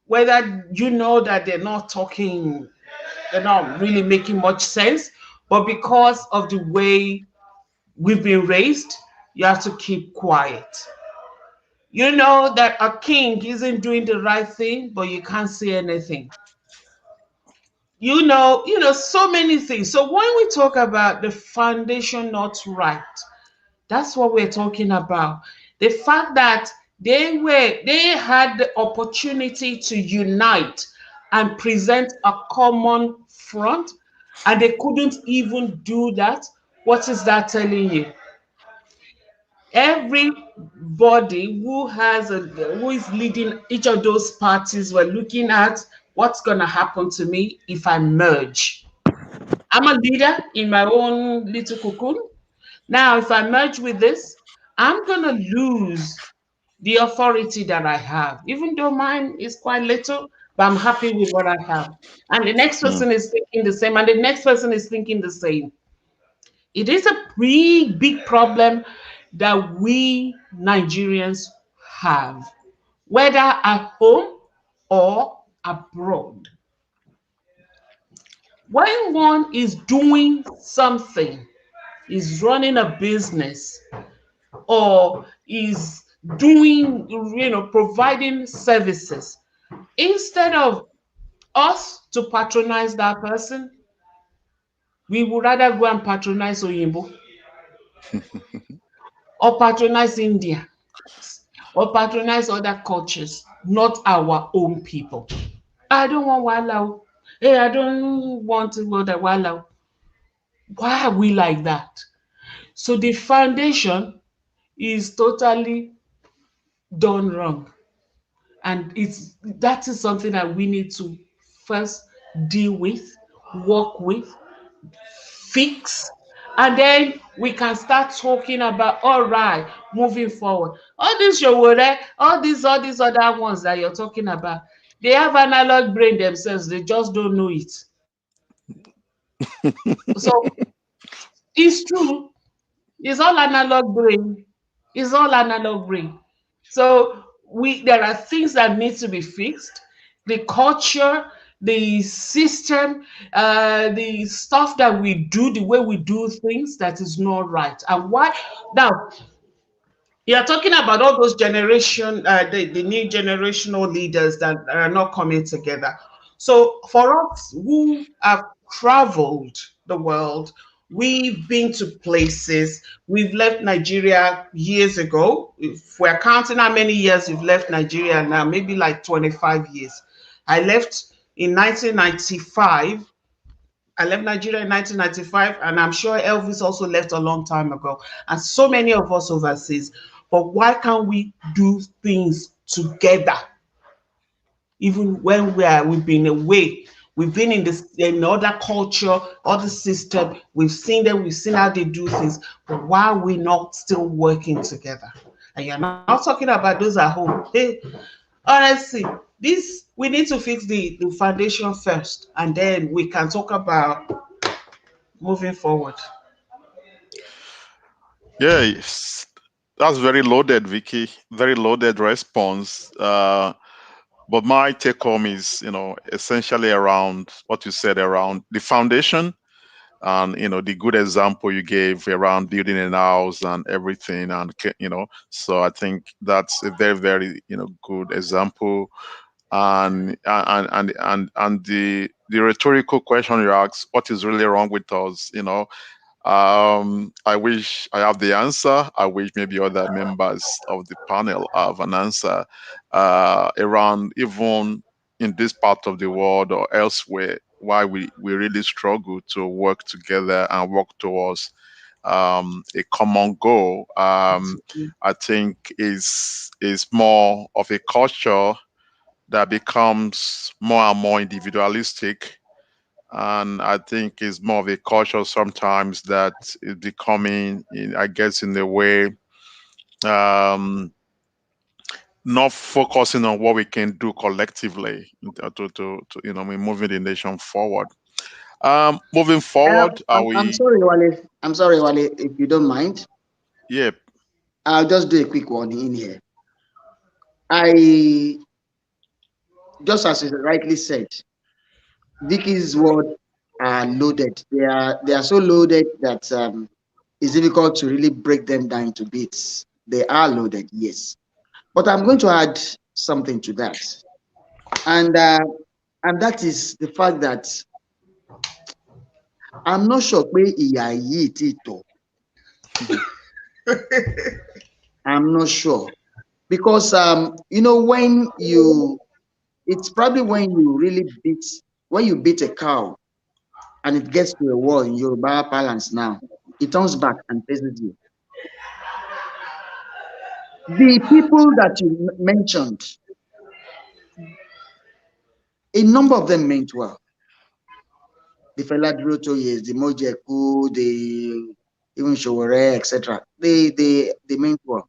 Whether you know that they're not talking, they're not really making much sense, but because of the way we've been raised, you have to keep quiet. You know that a king isn't doing the right thing, but you can't say anything. So many things. So when we talk about the foundation not right, that's what we're talking about. The fact that they had the opportunity to unite and present a common front, and they couldn't even do that. What is that telling you? Everybody who is leading each of those parties were looking at what's going to happen to me if I merge. I'm a leader in my own little cocoon. Now, if I merge with this, I'm going to lose the authority that I have, even though mine is quite little, but I'm happy with what I have. And the next Mm. person is thinking the same, and the next person is thinking the same. It is a pretty big problem that we Nigerians have, whether at home or abroad. When one is doing something, is running a business, or is doing, providing services, instead of us to patronize that person, we would rather go and patronize Oyinbo or patronize India or patronize other cultures, not our own people. I don't want Wala. Hey, I don't want to go to Wala. Why are we like that? So the foundation is totally done wrong. And that is something that we need to first deal with, work with, fix, and then we can start talking about, all right, moving forward. All these Yowore, all these other ones that you're talking about, they have analog brain themselves, they just don't know it. So it's true, it's all analog brain. It's all analog brain. So there are things that need to be fixed. The culture, the system, the stuff that we do, the way we do things that is not right. And why now you're talking about all those the new generational leaders that are not coming together. So for us who have traveled the world, we've been to places, we've left Nigeria years ago. If we're counting how many years we've left Nigeria now, maybe like 25 years. I left in 1995. I left Nigeria in 1995, and I'm sure Elvis also left a long time ago, and so many of us overseas. But why can't we do things together, even when we've been away? We've been in other culture, other system. We've seen them. We've seen how they do things. But why are we not still working together? And you're not talking about those at home. Hey, honestly, this we need to fix the foundation first, and then we can talk about moving forward. Yeah, that's very loaded, Vicky. Very loaded response. But my take home is, essentially around what you said around the foundation and, the good example you gave around building an house and everything. And, so I think that's a very, very, good example. And the the rhetorical question you ask, what is really wrong with us? I wish I have the answer. I wish maybe other members of the panel have an answer around, even in this part of the world or elsewhere, why we really struggle to work together and work towards a common goal. I think is more of a culture that becomes more and more individualistic, and I think it's more of a culture sometimes that is becoming, I guess, in a way, um, not focusing on what we can do collectively to moving the nation forward. Moving forward, are I'm we? sorry, Wale. I'm sorry, Wale, if you don't mind. Yeah. I'll just do a quick one in here. I, just as you rightly said, Vicky's words are loaded. They are so loaded that it's difficult to really break them down into bits. They are loaded, yes. But I'm going to add something to that. And that is the fact that I'm not sure pé ìyà yìí ti tó. I'm not sure. Because when it's probably when you really beat a cow and it gets to a wall in Yoruba parlance now, it turns back and faces you. The people that you mentioned, a number of them meant well. The Fela Durotoyes, the Mojeku, the even Showore, etc. They meant well.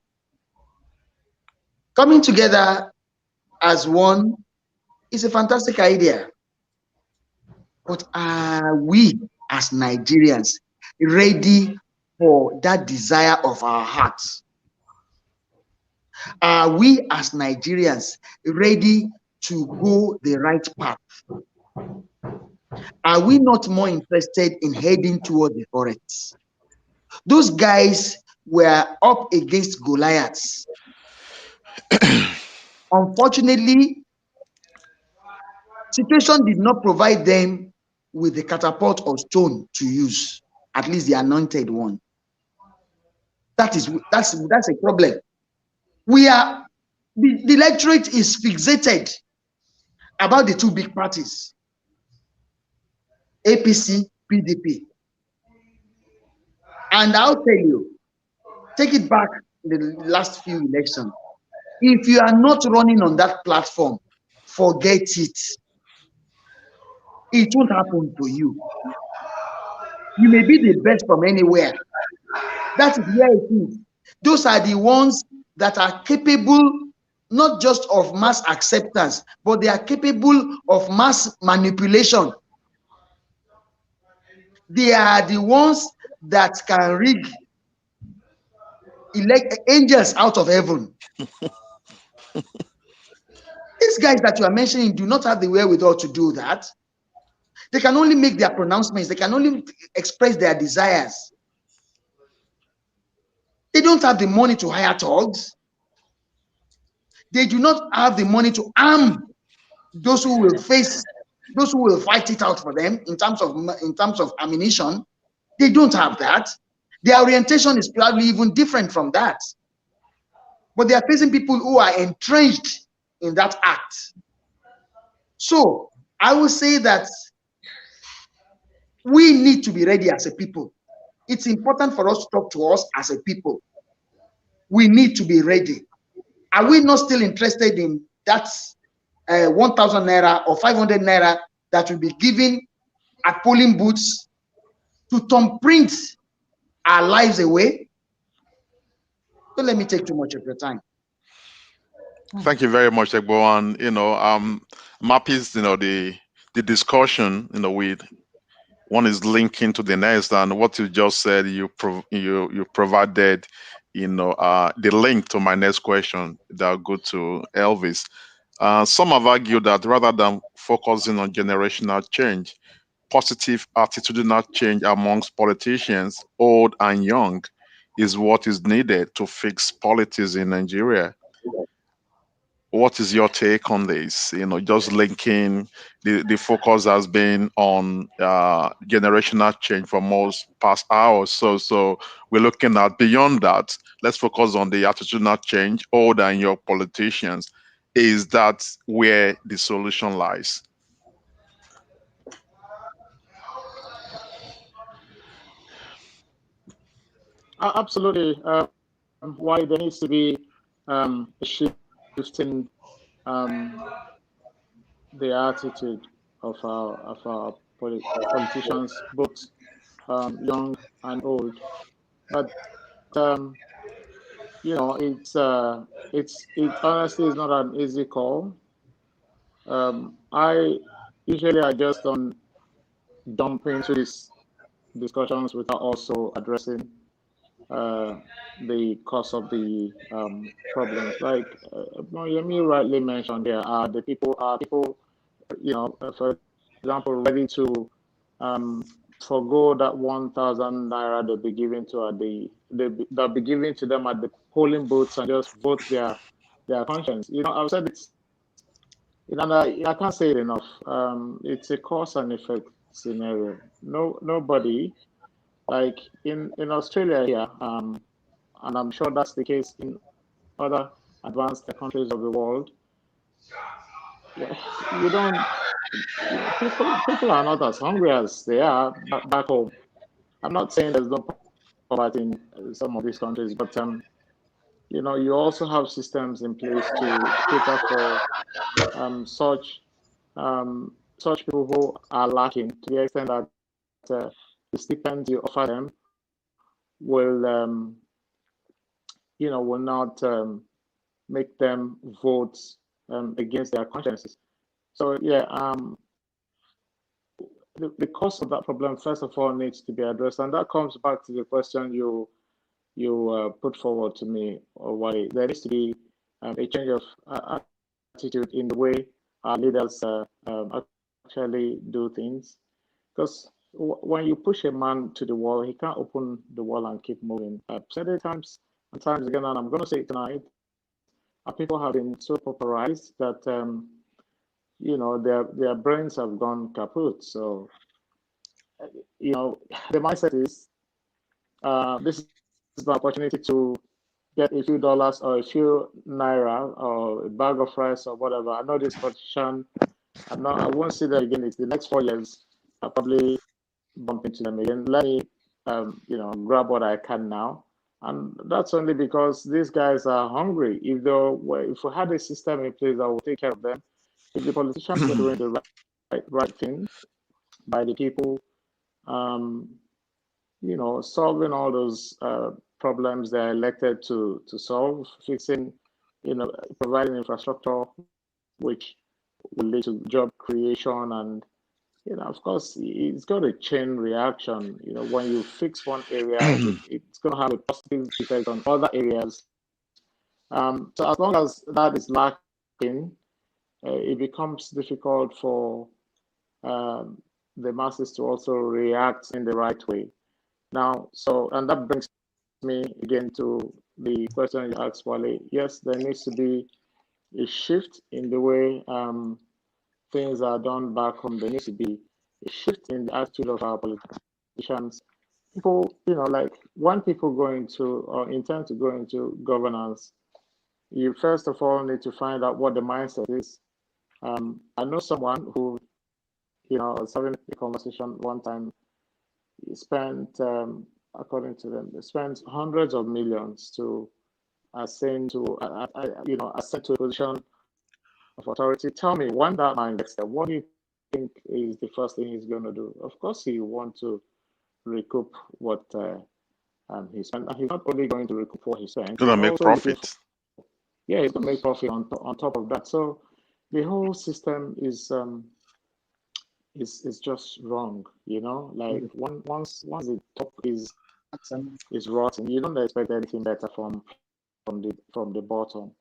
Coming together as one is a fantastic idea. But are we as Nigerians ready for that desire of our hearts? Are we as Nigerians ready to go the right path? Are we not more interested in heading toward the forests? Those guys were up against Goliaths. Unfortunately, situation did not provide them with the catapult or stone to use, at least the anointed one. That's a problem. The electorate is fixated about the two big parties, APC, PDP. And I'll tell you, take it back in the last few elections. If you are not running on that platform, forget it. It won't happen to you. You may be the best from anywhere. That is where it is. Those are the ones that are capable not just of mass acceptance, but they are capable of mass manipulation. They are the ones that can rig angels out of heaven. These guys that you are mentioning do not have the wherewithal to do that. They can only make their pronouncements. They can only express their desires. They don't have the money to hire thugs. They do not have the money to arm those who will fight it out for them in terms of ammunition. They don't have that. Their orientation is probably even different from that. But they are facing people who are entrenched in that act. So I will say that we need to be ready as a people. It's important for us to talk to us as a people. We need to be ready. Are we not still interested in that 1,000 naira or 500 naira that will be given at polling booths to thumbprint our lives away? Don't let me take too much of your time. Thank you very much, Egbo. And Mappies, the discussion, with one is linking to the next, and what you just said, you provided, the link to my next question that will go to Elvis. Some have argued that rather than focusing on generational change, positive attitudinal change amongst politicians, old and young, is what is needed to fix politics in Nigeria. what is your take on this? You know, just linking the focus has been on generational change for most past hours. So we're looking at beyond that. Let's focus on the attitudinal change. Older than your politicians, is that where the solution lies? Absolutely. Why there needs to be a shift in the attitude of our politicians, both young and old. But you know, it honestly is not an easy call. I just don't jump into these discussions without also addressing the cause of the problems. Like Yemi rightly mentioned, there are people, you know, for example, ready to forgo that 1,000 naira they'll be giving to they'll be giving to them at the polling booths and just vote their conscience. You know, I've said it's, you know, I can't say it enough. It's a cause and effect scenario. Nobody, like in Australia here, and I'm sure that's the case in other advanced countries of the world. Yeah, you don't. People are not as hungry as they are back home. I'm not saying there's no poverty in some of these countries, but you know, you also have systems in place to cater for such such people who are lacking, to the extent that the stipends you offer them will you know, will not make them vote against their consciences. So yeah, the cause of that problem, first of all, needs to be addressed, and that comes back to the question you put forward to me, or why there needs to be a change of attitude in the way our leaders actually do things. Because when you push a man to the wall, he can't open the wall and keep moving. I've said it times and times again, and I'm going to say it tonight. People have been so pauperized that you know, their brains have gone kaput. So you know, the mindset is this is the opportunity to get a few dollars or a few naira or a bag of rice or whatever. I know this politician. I won't see them again. It's the next 4 years. I'll probably bump into them again. Let me, you know, grab what I can now. And that's only because these guys are hungry. If we had a system in place that will take care of them, if the politicians were doing the right thing by the people, you know, solving all those problems they're elected to solve, fixing, you know, providing infrastructure, which will lead to job creation, and you know, of course, it's got a chain reaction. You know, when you fix one area, it's going to have a positive effect on other areas. So as long as that is lacking, it becomes difficult for the masses to also react in the right way. Now, and that brings me again to the question you asked, Wale. Yes, there needs to be a shift in the way things are done back home. There needs to be a shift in the attitude of our politicians. People, you know, like when people go into or intend to go into governance, you first of all need to find out what the mindset is. I know someone who, you know, I was having a conversation one time. He spent, according to them, they spent hundreds of millions to ascend to, you know, ascend to a position of authority. Tell me, when that man gets there, what do you think is the first thing he's going to do? Of course, he wants to recoup what he spent. And he's not only going to recoup what he spent, Gonna make profit. Yeah, he's going to make profit on top of that. So the whole system is just wrong. You know, like once the top is rotten, you don't expect anything better from the bottom.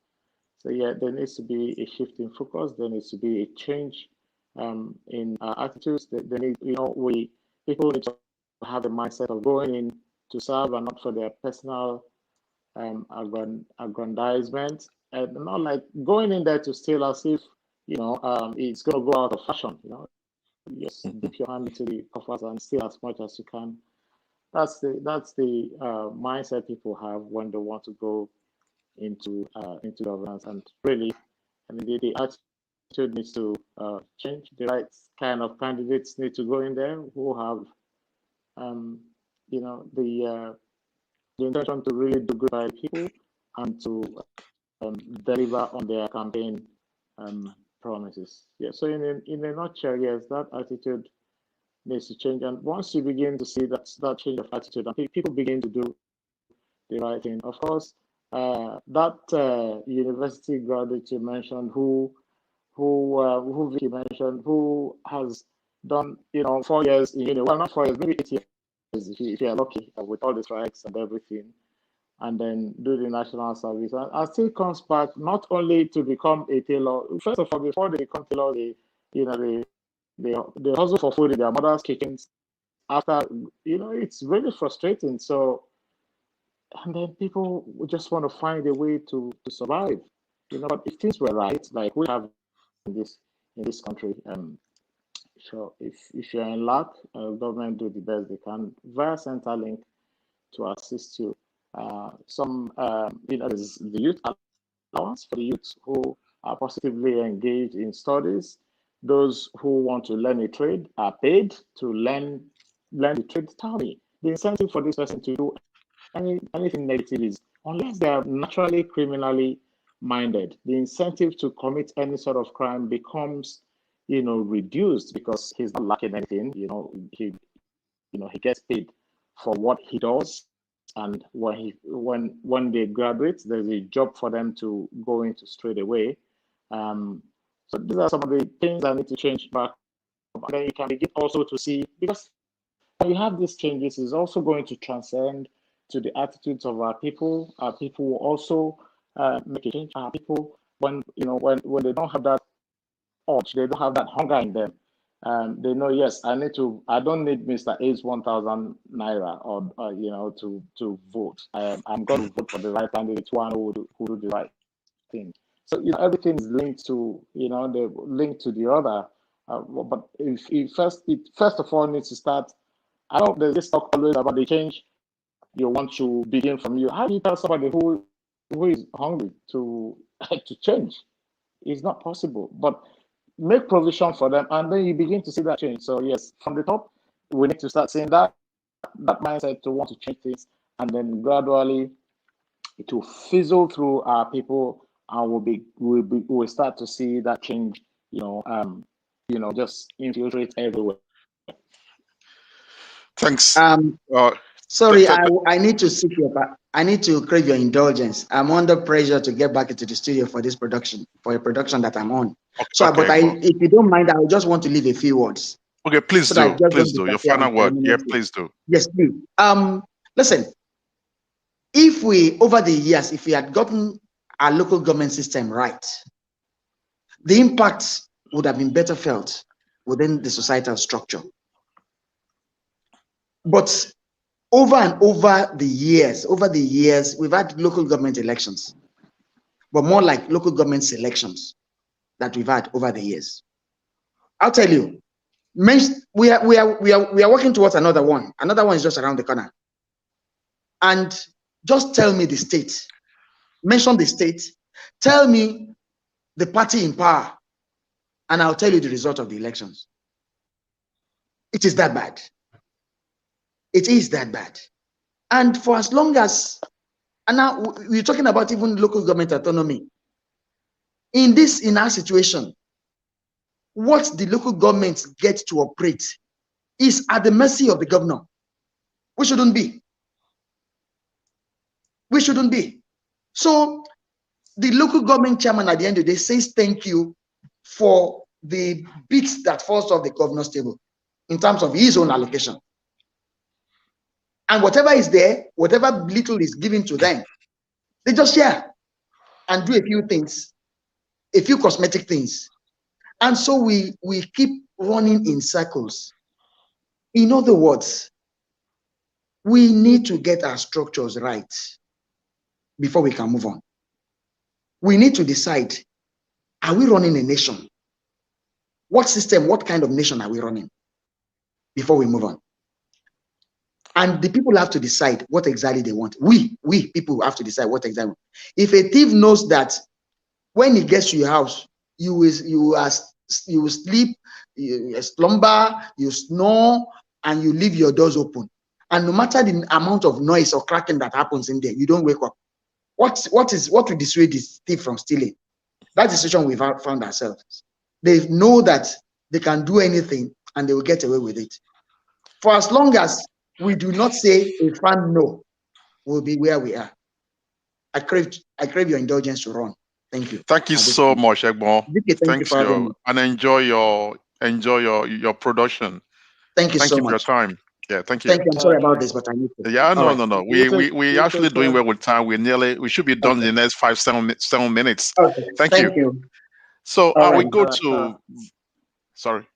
So yeah, there needs to be a shift in focus. There needs to be a change in attitudes. They need, you know, people need to have the mindset of going in to serve and not for their personal aggrandizement. and not like going in there to steal as if, it's going to go out of fashion, just dip your hand into the coffers and steal as much as you can. That's the mindset people have when they want to go into governance. And really, I mean, the attitude needs to change. The right kind of candidates need to go in there who have, the intention to really do good by people and to deliver on their campaign promises. Yeah. So in a nutshell, yes, that attitude needs to change. And once you begin to see that change of attitude, and people begin to do the right thing, of course, that university graduate you mentioned, who Vicky mentioned, who has done 4 years in uni, well, not 4 years, maybe 8 years if you're lucky, with all the strikes and everything, and then do the national service, and still comes back not only to become a tailor. First of all, before they become tailor, they hustle for food in their mother's kitchens. After, it's really frustrating. So, and then people just want to find a way to survive. But if things were right, like we have in this country, sure, if you're in luck, government do the best they can via Centrelink to assist you. There's the youth allowance for the youth who are positively engaged in studies. Those who want to learn a trade are paid to learn the trade. Tell me, the incentive for this person to do anything negative is, unless they are naturally criminally minded, the incentive to commit any sort of crime becomes, reduced, because he's not lacking anything. He gets paid for what he does, and when they graduate, there's a job for them to go into straight away. So these are some of the things that need to change back. And then you can begin also to see, because when you have these changes, it's also going to transcend to the attitudes of our people. Our people will also make a change. Our people, when they don't have that urge, they don't have that hunger in them. They know, yes, I don't need Mr. A's 1,000 naira or to vote. I'm going to vote for the right candidate, one who do the right thing. So everything is linked to they're linked to the other. But if first of all needs to start. I know there's this talk always about the change you want to begin from you. How do you tell somebody who is hungry to change? It's not possible. But make provision for them, and then you begin to see that change. So yes, from the top, we need to start seeing that mindset to want to change things, and then gradually it will fizzle through our people, and we'll start to see that change. Just infiltrate everywhere. Thanks. Sorry, I need to seek I need to crave your indulgence. I'm under pressure to get back into the studio for this production, for a production that I'm on. If you don't mind, I just want to leave a few words. Okay, please do. Please do. Your final word. Yeah, please do. Yes, please. Listen, if we, over the years, if we had gotten our local government system right, the impact would have been better felt within the societal structure. But over the years, we've had local government elections, but more like local government selections that we've had over the years. I'll tell you, we are working towards another one. Another one is just around the corner. And just tell me the state, mention the state, tell me the party in power, and I'll tell you the result of the elections. It is that bad. It is that bad. And for as long as, and now we're talking about even local government autonomy. In our situation, what the local governments get to operate is at the mercy of the governor. We shouldn't be. We shouldn't be. So the local government chairman at the end of the day says thank you for the bits that falls off the governor's table in terms of his own allocation. And whatever is there, whatever little is given to them, they just share and do a few things, a few cosmetic things. And so we keep running in circles. In other words, we need to get our structures right before we can move on. we need to decide, are we running a nation? What system, what kind of nation are we running before we move on? And the people have to decide what exactly they want. We people have to decide what exactly. If a thief knows that when he gets to your house, you will sleep, you slumber, you snore, and you leave your doors open. And no matter the amount of noise or cracking that happens in there, you don't wake up. What will dissuade this thief from stealing? That's the situation we've found ourselves. They know that they can do anything and they will get away with it. For as long as we do not say a firm no, we'll be where we are. I crave your indulgence to run. Thank you. Thank you so much, Egbon. Vicky, thank you for having me. And enjoy your production. Thank you so much. Thank you for your time. Yeah, thank you. Thank you. I'm sorry about this, but I need to. Yeah, no. We actually doing well with time. We should be done in the next 7 minutes. Okay. Thank you. So we go to. Sorry.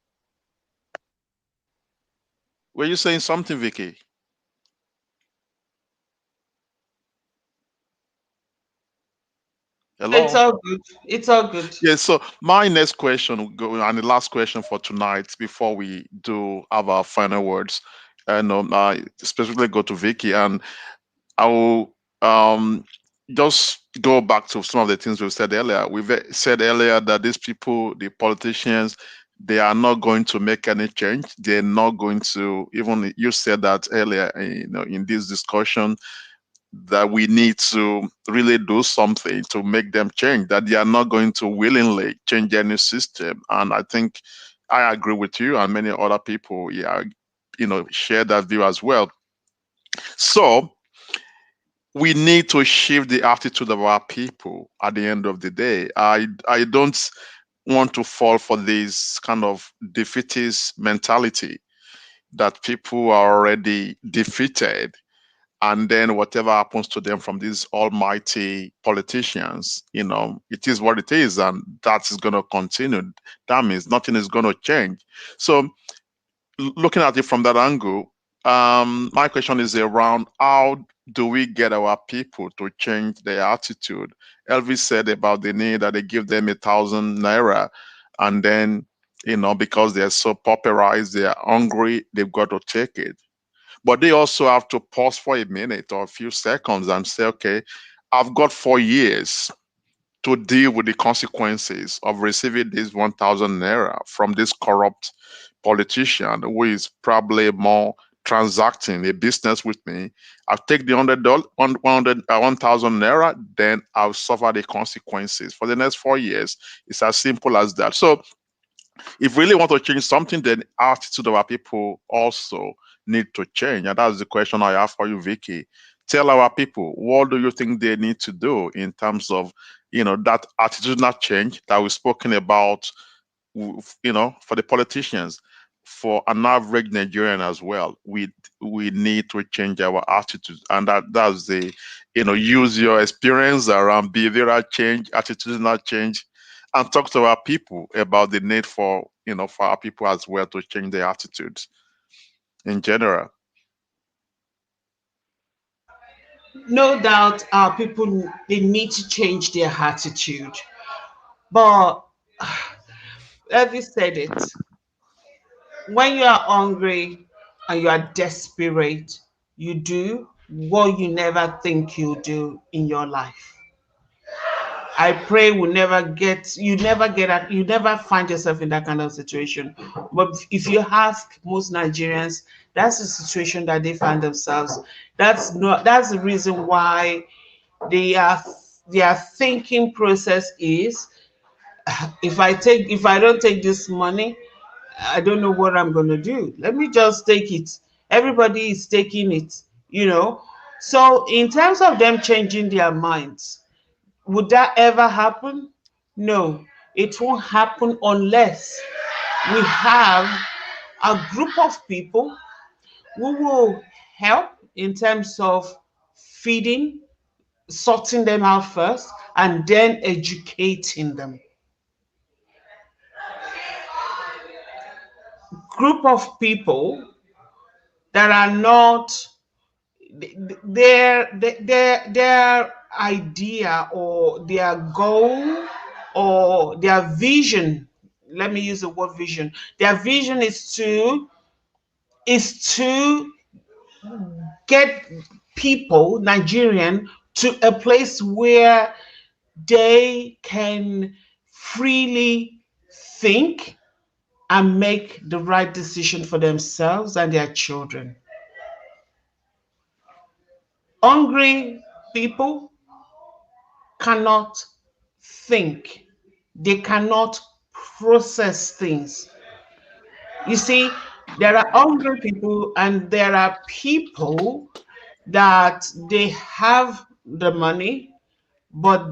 Were you saying something, Vicky? Hello? It's all good. It's all good. Yeah, so my next question will go, and the last question for tonight before we do have our final words, and I specifically go to Vicky, and I will just go back to some of the things we said earlier. We've said earlier that these people, the politicians, they are not going to make any change. They're not going to, even you said that earlier, in this discussion, that we need to really do something to make them change, that they are not going to willingly change any system. And I think I agree with you, and many other people, share that view as well. So we need to shift the attitude of our people at the end of the day. I don't want to fall for this kind of defeatist mentality that people are already defeated, and then whatever happens to them from these almighty politicians, it is what it is, and that is going to continue. That means nothing is going to change. So looking at it from that angle, my question is around how do we get our people to change their attitude? Elvis said about the need that they give them 1,000 naira, and then, because they're so pauperized, they're hungry, they've got to take it. But they also have to pause for a minute or a few seconds and say, okay, I've got 4 years to deal with the consequences of receiving this 1,000 naira from this corrupt politician who is probably more transacting a business with me. I'll take the 1,000 naira, then I'll suffer the consequences for the next 4 years. It's as simple as that. So if we really want to change something, then attitude of our people also need to change. And that's the question I have for you, Vicky. Tell our people, what do you think they need to do in terms of, that attitudinal change that we've spoken about, for the politicians, for an average Nigerian as well. We need to change our attitude. And that's the, use your experience around behavioral change, attitudinal change, and talk to our people about the need for our people as well to change their attitudes in general. No doubt our people, they need to change their attitude. But Elvis said it. When you are hungry and you are desperate, you do what you never think you'll do in your life. I pray you never find yourself in that kind of situation. But if you ask most Nigerians, that's the situation that they find themselves. That's the reason why their thinking process is, if I don't take this money, I don't know what I'm going to do. Let me just take it. Everybody is taking it. So in terms of them changing their minds, would that ever happen? No, it won't happen unless we have a group of people who will help in terms of feeding, sorting them out first, and then educating them. Group of people that are not their idea or their goal or their vision, let me use the word vision, their vision is to get people, Nigerian, to a place where they can freely think and make the right decision for themselves and their children. Hungry people cannot think, they cannot process things. You see, there are hungry people and there are people that they have the money, but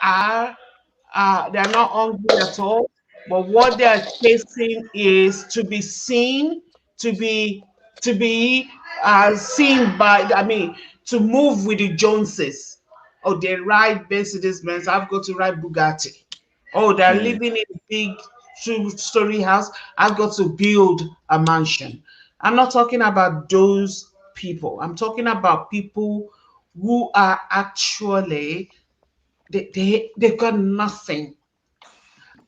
are they're not hungry at all. But what they are chasing is to be seen, to be seen by. I mean, to move with the Joneses. Oh, they ride Mercedes Benz. I've got to ride Bugatti. Oh, they're Mm. living in a big two-story house. I've got to build a mansion. I'm not talking about those people. I'm talking about people who are actually they've got nothing.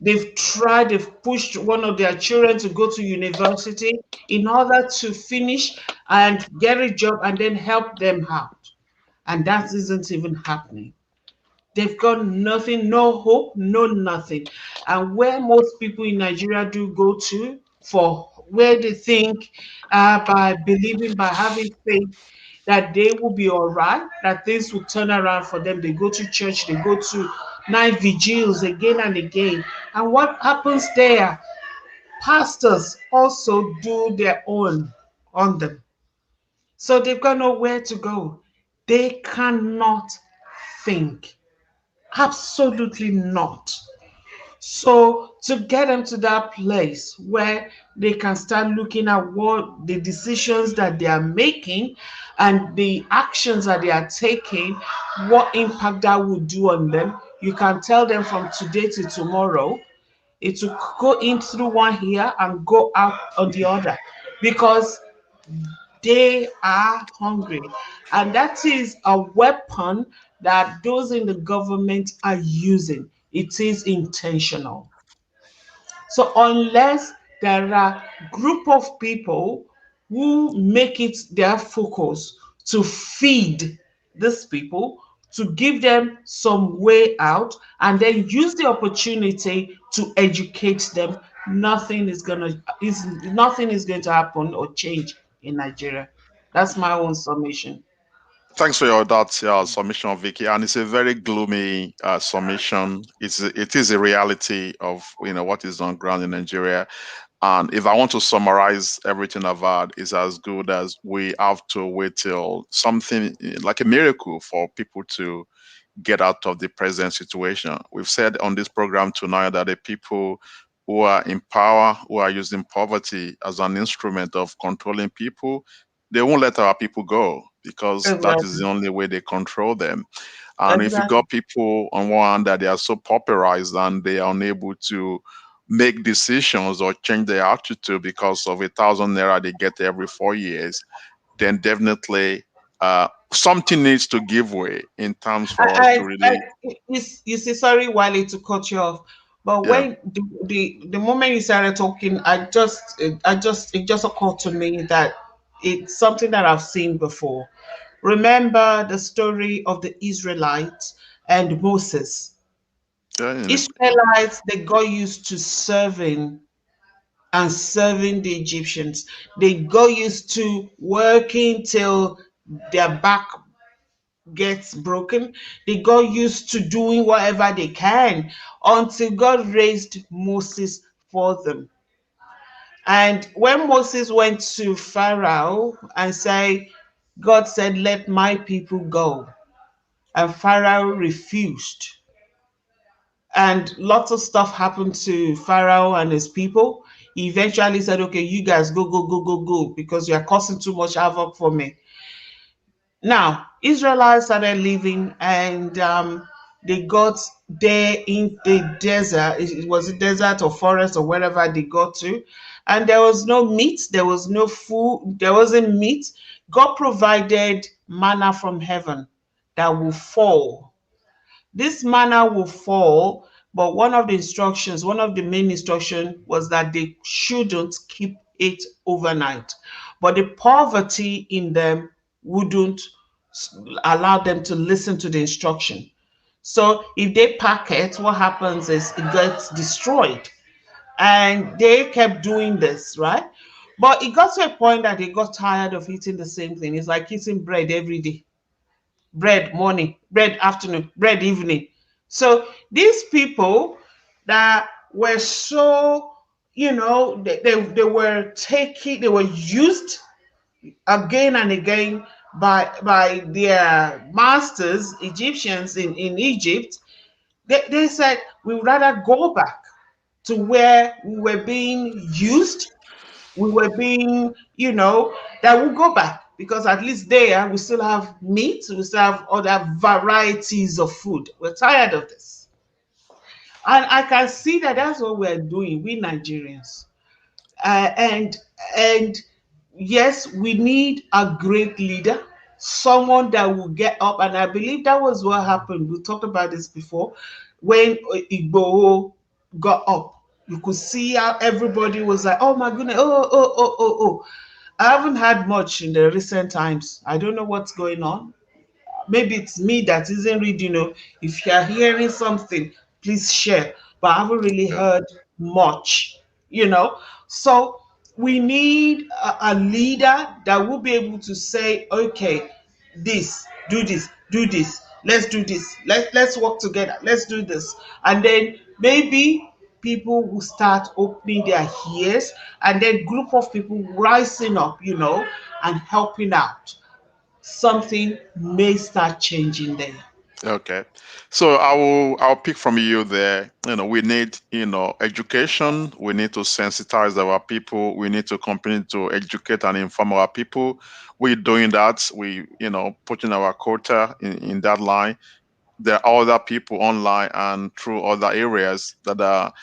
They've tried, they've pushed one of their children to go to university in order to finish and get a job and then help them out. And that isn't even happening. They've got nothing, no hope, no nothing. And where most people in Nigeria do go to for where they think by believing, by having faith that they will be all right, that things will turn around for them. They go to church, they go to night vigils again and again. And what happens there? Pastors also do their own on them. So they've got nowhere to go. They cannot think. Absolutely not. So to get them to that place where they can start looking at what the decisions that they are making and the actions that they are taking, what impact that will do on them, you can tell them from today to tomorrow, it will go in through one here and go out on the other because they are hungry. And that is a weapon that those in the government are using. It is intentional. So unless there are group of people who make it their focus to feed these people, to give them some way out, and then use the opportunity to educate them, nothing is going to happen or change in Nigeria. That's my own summation. Thanks for your that submission, Vicky, and it's a very gloomy submission. It is a reality of what is on ground in Nigeria. And if I want to summarize everything I've had, is as good as we have to wait till something like a miracle for people to get out of the present situation. We've said on this program tonight that the people who are in power, who are using poverty as an instrument of controlling people, they won't let our people go because that is Exactly. the only way they control them. And if you Exactly. got people on one hand that they are so pauperized and they are unable to make decisions or change their attitude because of 1,000 naira they get every 4 years, then definitely something needs to give way in terms for us to really, You see, sorry, Wally, to cut you off, but yeah. when the moment you started talking, it just occurred to me that it's something that I've seen before. Remember the story of the Israelites and Moses. Yeah, Israelites, they got used to serving the Egyptians. They got used to working till their back gets broken. They got used to doing whatever they can until God raised Moses for them. And when Moses went to Pharaoh and said, God said, let my people go. And Pharaoh refused. And lots of stuff happened to Pharaoh and his people. He eventually said, okay, you guys go, go, go, go, go, because you are causing too much havoc for me. Now, Israelites started living and they got there in the desert. It was a desert or forest or wherever they got to. And there was no meat, there was no food, there wasn't meat. God provided manna from heaven that will fall. This manna will fall, but one of the main instructions was that they shouldn't keep it overnight. But the poverty in them wouldn't allow them to listen to the instruction. So if they pack it, what happens is it gets destroyed. And they kept doing this, right? But it got to a point that they got tired of eating the same thing. It's like eating bread every day. Bread morning, bread afternoon, bread evening. So these people that were so, they were used again and again by their masters, Egyptians in Egypt. They said, we would rather go back to where we were being used, we were being, that will go back, because at least there we still have meat, we still have other varieties of food. We're tired of this. And I can see that that's what we're doing, we Nigerians. And yes, we need a great leader, someone that will get up. And I believe that was what happened. We talked about this before. When Igboho got up, you could see how everybody was like, oh my goodness, oh. I haven't had much in the recent times. I don't know what's going on. Maybe it's me that isn't reading. If you're hearing something, please share. But I haven't really Yeah. heard much, So we need a leader that will be able to say, okay, do this, let's do this, let's work together, let's do this. And then maybe people will start opening their ears, and then group of people rising up, and helping out. Something may start changing there. Okay. So I'll pick from you there. We need, education. We need to sensitize our people. We need to continue to educate and inform our people. We're doing that. We, putting our quota in that line. There are other people online and through other areas that are,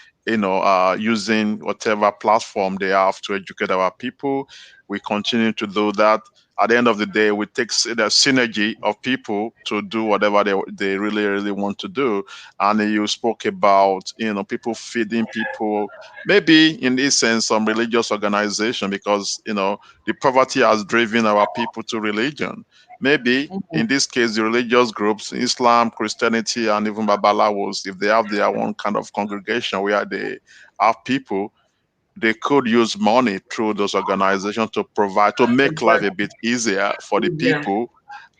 using whatever platform they have to educate our people. We continue to do that. At the end of the day, we take the synergy of people to do whatever they really, really want to do. And you spoke about, people feeding people, maybe in this sense, some religious organization, because, the poverty has driven our people to religion. Maybe in this case, the religious groups, Islam, Christianity, and even Babalawos, if they have their own kind of congregation where they have people, they could use money through those organizations to provide, to make life a Exactly. bit easier for the Yeah. people.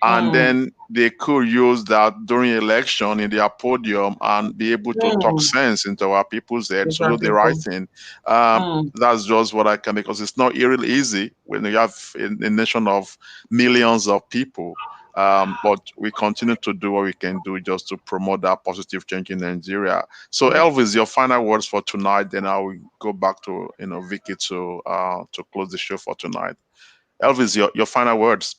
And then they could use that during election in their podium and be able to talk Mm. sense into our people's heads to do the Exactly. right thing. Um, Mm. that's just what I can, because it's not really easy when you have a nation of millions of people. But we continue to do what we can do just to promote that positive change in Nigeria. So Yeah. Elvis, your final words for tonight, then I will go back to Vicky to close the show for tonight. Elvis, your final words.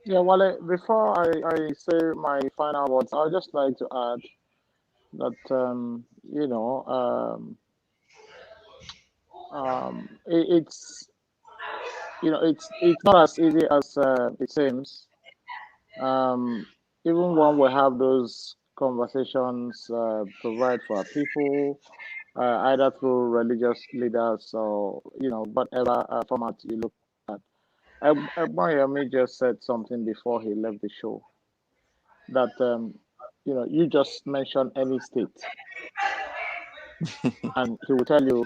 Yeah, Wale, before I say my final words, I would just like to add that, it's, it's not as easy as it seems. Um, Even when we have those conversations, provide for our people, either through religious leaders or, whatever format you look at. Yemi just said something before he left the show that, you just mention any state and he will tell you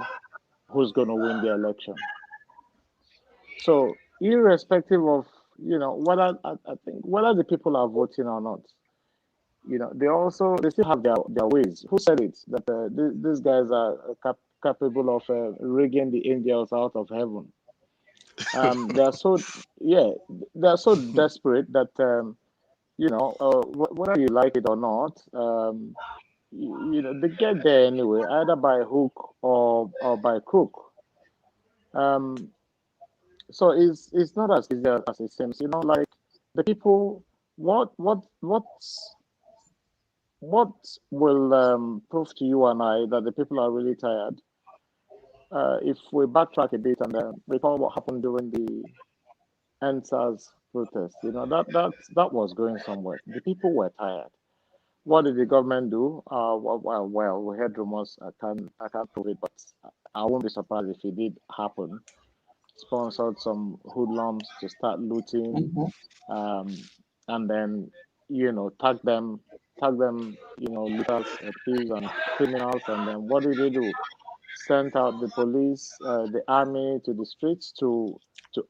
who's going to win the election. So, irrespective of, whether I think whether the people are voting or not, they still have their ways. Who said it? That these guys are capable of rigging the angels out of heaven. They are so, yeah, they are so desperate that, whether you like it or not, they get there anyway, either by hook or by crook. Um, so it's not as easy as it seems. Like the people, what will prove to you and I that the people are really tired? If we backtrack a bit and recall what happened during the NSAS protest, that was going somewhere. The people were tired. What did the government do? Well, we heard rumors. I can't prove it, but I won't be surprised if it did happen. Sponsored some hoodlums to start looting, Mhm. um, and then tag them, looters, thieves, and criminals. And then what did they do? Sent out the police, the army to the streets to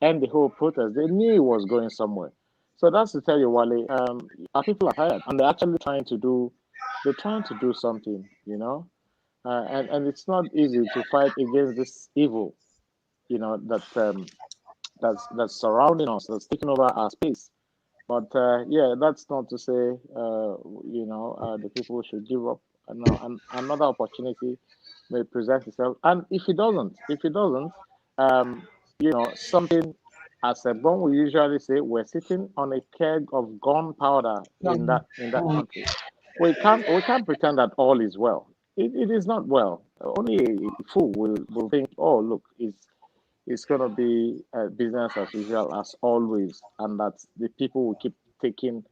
end the whole protest. They knew it was going somewhere. So that's to tell you, Wale, our people are tired, and they're actually trying to do something, and it's not easy to fight against this evil, that's surrounding us, that's taking over our space. But yeah, that's not to say the people should give up. No, another opportunity may present itself, and if it doesn't, um, something as a bomb we usually say, we're sitting on a keg of gunpowder in that Mm. country. We can't pretend that all is well. It is not well. Only a fool will think, oh look, it's going to be business as usual as always, and that the people will keep taking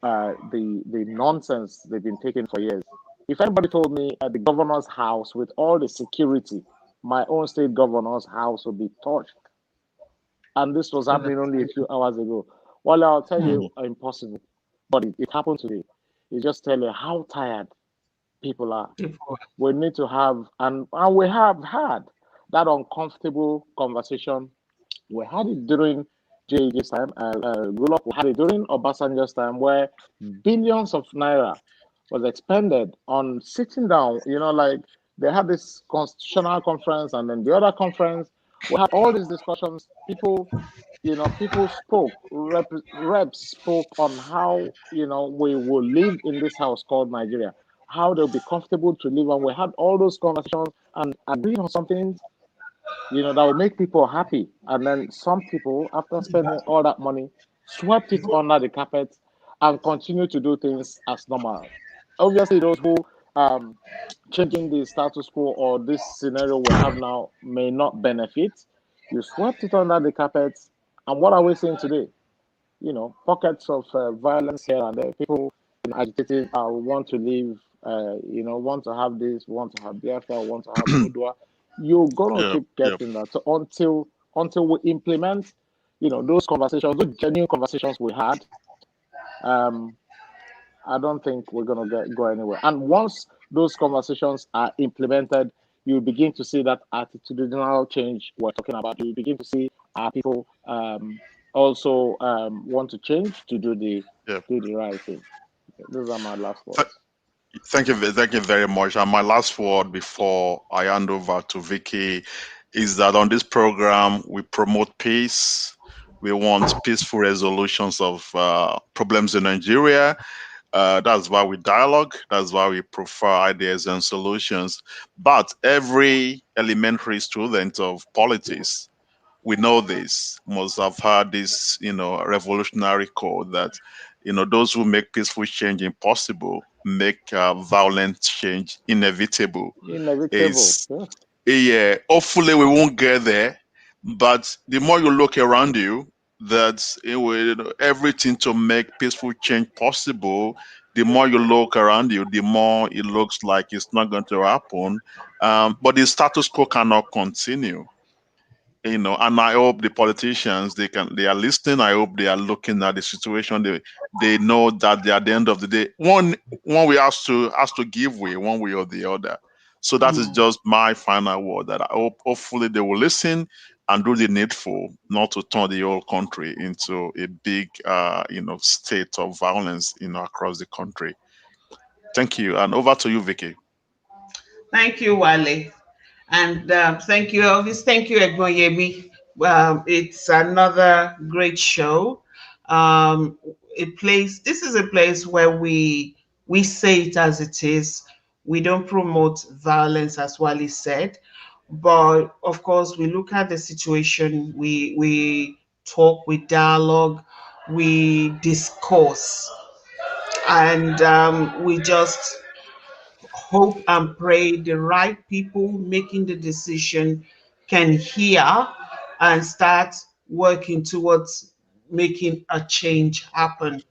the nonsense they've been taking for years. If anybody told me at the governor's house with all the security, my own state governor's house would be torched, and this was happening only a few hours ago, well, I'll tell Mm. you, impossible. But it happened today. It just tell you how tired people are. People. We need to have, and we have had that uncomfortable conversation. We had it during JJ's time, Goodluck. We had it during Obasanjo's time, where billions of naira was expended on sitting down. Like they had this constitutional conference, and then the other conference. We had all these discussions. People spoke. Reps spoke on how we will live in this house called Nigeria, how they'll be comfortable to live, and we had all those conversations and agreed on something that will make people happy. And then some people, after spending all that money, swept it under the carpet and continue to do things as normal. Obviously, those who um, changing the status quo or this scenario we have now may not benefit. You swept it under the carpet, and what are we seeing today? Pockets of violence here and there. People agitating, want to live, want to have this, want to have Biafra, want to have Odua. You're gonna Yeah, keep yeah. getting that. So until we implement, those conversations, those genuine conversations we had, um, I don't think we're gonna go anywhere. And once those conversations are implemented, you begin to see that attitudinal change we're talking about. You begin to see our people also want to change to Yeah. do the right thing. Okay, those are my last Th- words. thank you very much. And my last word before I hand over to Vicky is that on this program we promote peace. We want peaceful resolutions of problems in Nigeria. That's why we dialogue. That's why we prefer ideas and solutions. But every elementary student of politics, we know this, must have heard this, revolutionary code that, those who make peaceful change impossible make violent change inevitable. Inevitable. Is Yeah. yeah. Hopefully, we won't get there, but the more you look around you, that's everything to make peaceful change possible. The more you look around you, the more it looks like it's not going to happen. But the status quo cannot continue, and I hope the politicians, they are listening. I hope they are looking at the situation. They know that at the end of the day, one we has to give way one way or the other. So that is Mm. just my final word, that I hope hopefully they will listen and do the needful, not to turn the whole country into a big state of violence across the country. Thank you, and over to you, Vicky. Thank you, Wale. And thank you, Elvis. Thank you, Egbonyemi. It's another great show. This is a place where we say it as it is. We don't promote violence, as Wale said. But of course, we look at the situation, we talk, we dialogue, we discourse, and we just hope and pray the right people making the decision can hear and start working towards making a change happen.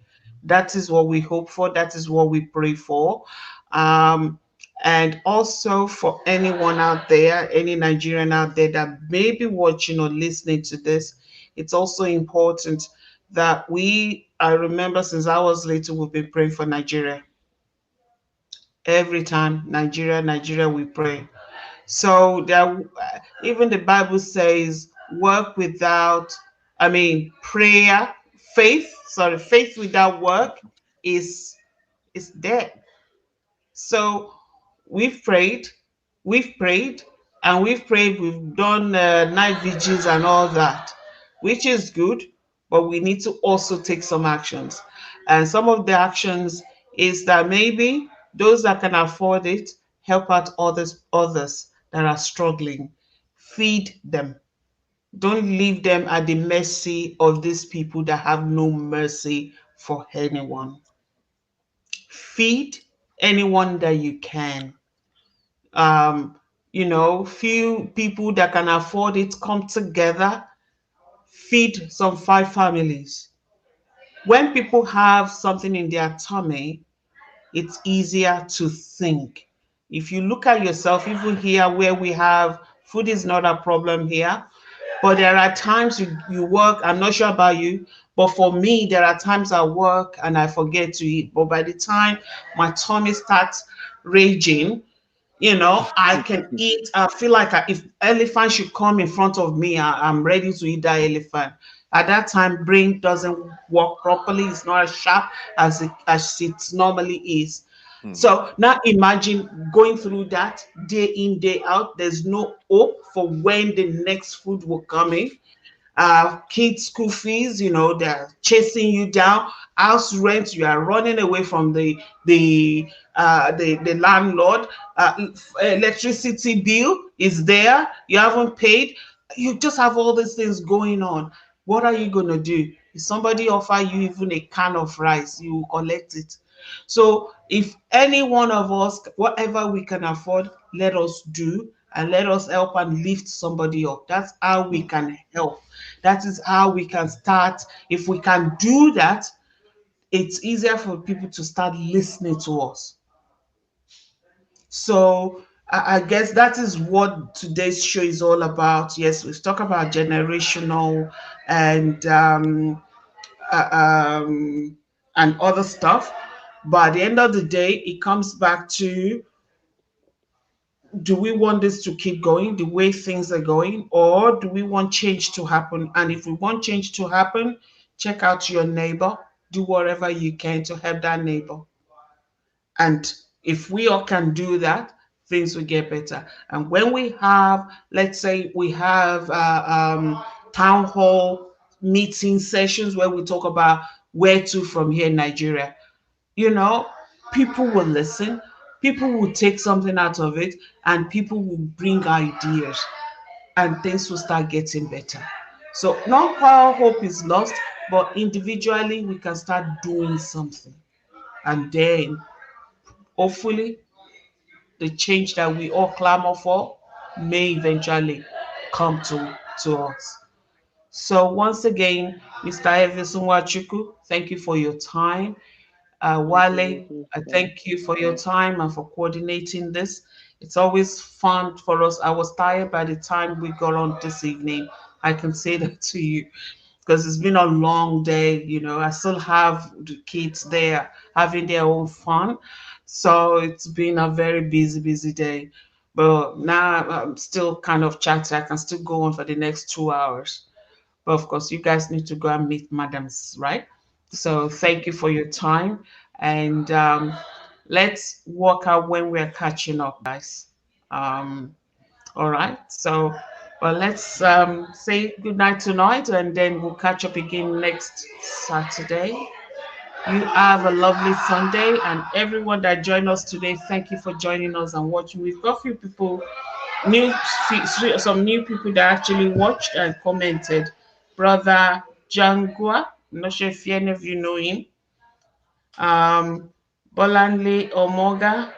That is what we hope for. That is what we pray for. Um, and also for anyone out there, any Nigerian out there that may be watching or listening to this, it's also important that I remember since I was little, we've been praying for Nigeria. Every time, Nigeria, Nigeria, we pray. So there, even the Bible says, work without, prayer, faith without work is dead. So we've prayed, we've prayed, and we've prayed. We've done night vigils and all that, which is good, but we need to also take some actions. And some of the actions is that maybe those that can afford it help out others that are struggling. Feed them. Don't leave them at the mercy of these people that have no mercy for anyone. Feed anyone that you can. um few people that can afford it, come together, feed some 5 families. When people have something in their tummy, it's easier to think. If you look at yourself, even here where we have food is not a problem here, but there are times you work. I'm not sure about you, but for me, there are times I work and I forget to eat. But by the time my tummy starts raging, I can eat. I feel like if elephant should come in front of me, I'm ready to eat that elephant. At that time, brain doesn't work properly. It's not as sharp as it normally is. So now imagine going through that day in, day out. There's no hope for when the next food will come in. Kids school fees, they're chasing you down. House rent, you are running away from the landlord. Electricity bill is there, you haven't paid. You just have all these things going on. What are you going to do? If somebody offer you even a can of rice, you will collect it. So if any one of us, whatever we can afford, let us do, and let us help and lift somebody up. That's how we can help. That is how we can start. If we can do that, it's easier for people to start listening to us. So I guess that is what today's show is all about. Yes, we've talked about generational and uh, um, and other stuff. But at the end of the day, it comes back to, do we want this to keep going the way things are going, or do we want change to happen? And if we want change to happen, check out your neighbor, do whatever you can to help that neighbor. And if we all can do that, things will get better. And when we have, let's say, we have town hall meeting sessions where we talk about where to from here in Nigeria, you know, people will listen, people will take something out of it, and people will bring ideas, and things will start getting better. So not all hope is lost, but individually we can start doing something. And then hopefully the change that we all clamor for may eventually come to us. So once again, Mr. Everson Wachuku, thank you for your time. Thank you, Wale, Vicky. I thank you for your time and for coordinating this. It's always fun for us. I was tired by the time we got on this evening. I can say that to you because it's been a long day. I still have the kids there having their own fun. So it's been a very busy, busy day. But now I'm still kind of chatty. I can still go on for the next 2 hours. But of course, you guys need to go and meet madams, right? So thank you for your time. And let's work out when we're catching up, guys. Um, all right. So, well, let's say good night tonight, and then we'll catch up again next Saturday. You have a lovely Sunday, and everyone that joined us today, thank you for joining us and watching. We've got a few people, new, some new people that actually watched and commented. Brother Jangua, I'm not sure if any of you know him. Bolanle Omoga,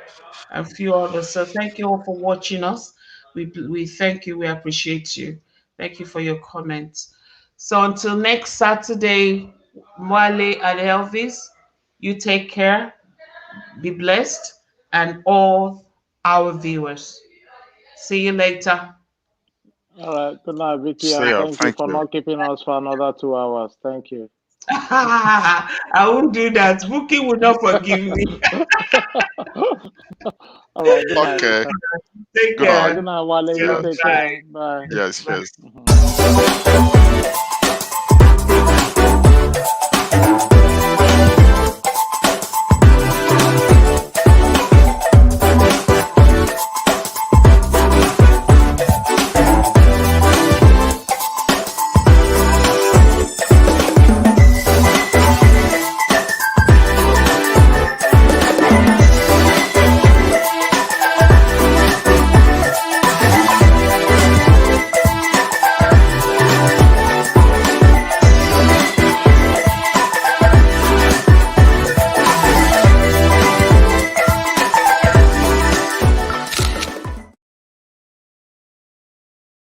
and a few others. So thank you all for watching us. We thank you. We appreciate you. Thank you for your comments. So until next Saturday, Mwale and Elvis, you take care, be blessed, and all our viewers. See you later. All right. Good night, Vicky, See and ya. thank you Thank for you. not keeping us for another 2 hours. Thank you. I won't do that. Bookie will not forgive me. All right. Good night. Okay. Take Good All right. night. Good care. night, Wale. You Yeah, Yes. take bye. care. Bye. Yes. Bye. Yes. Mhm.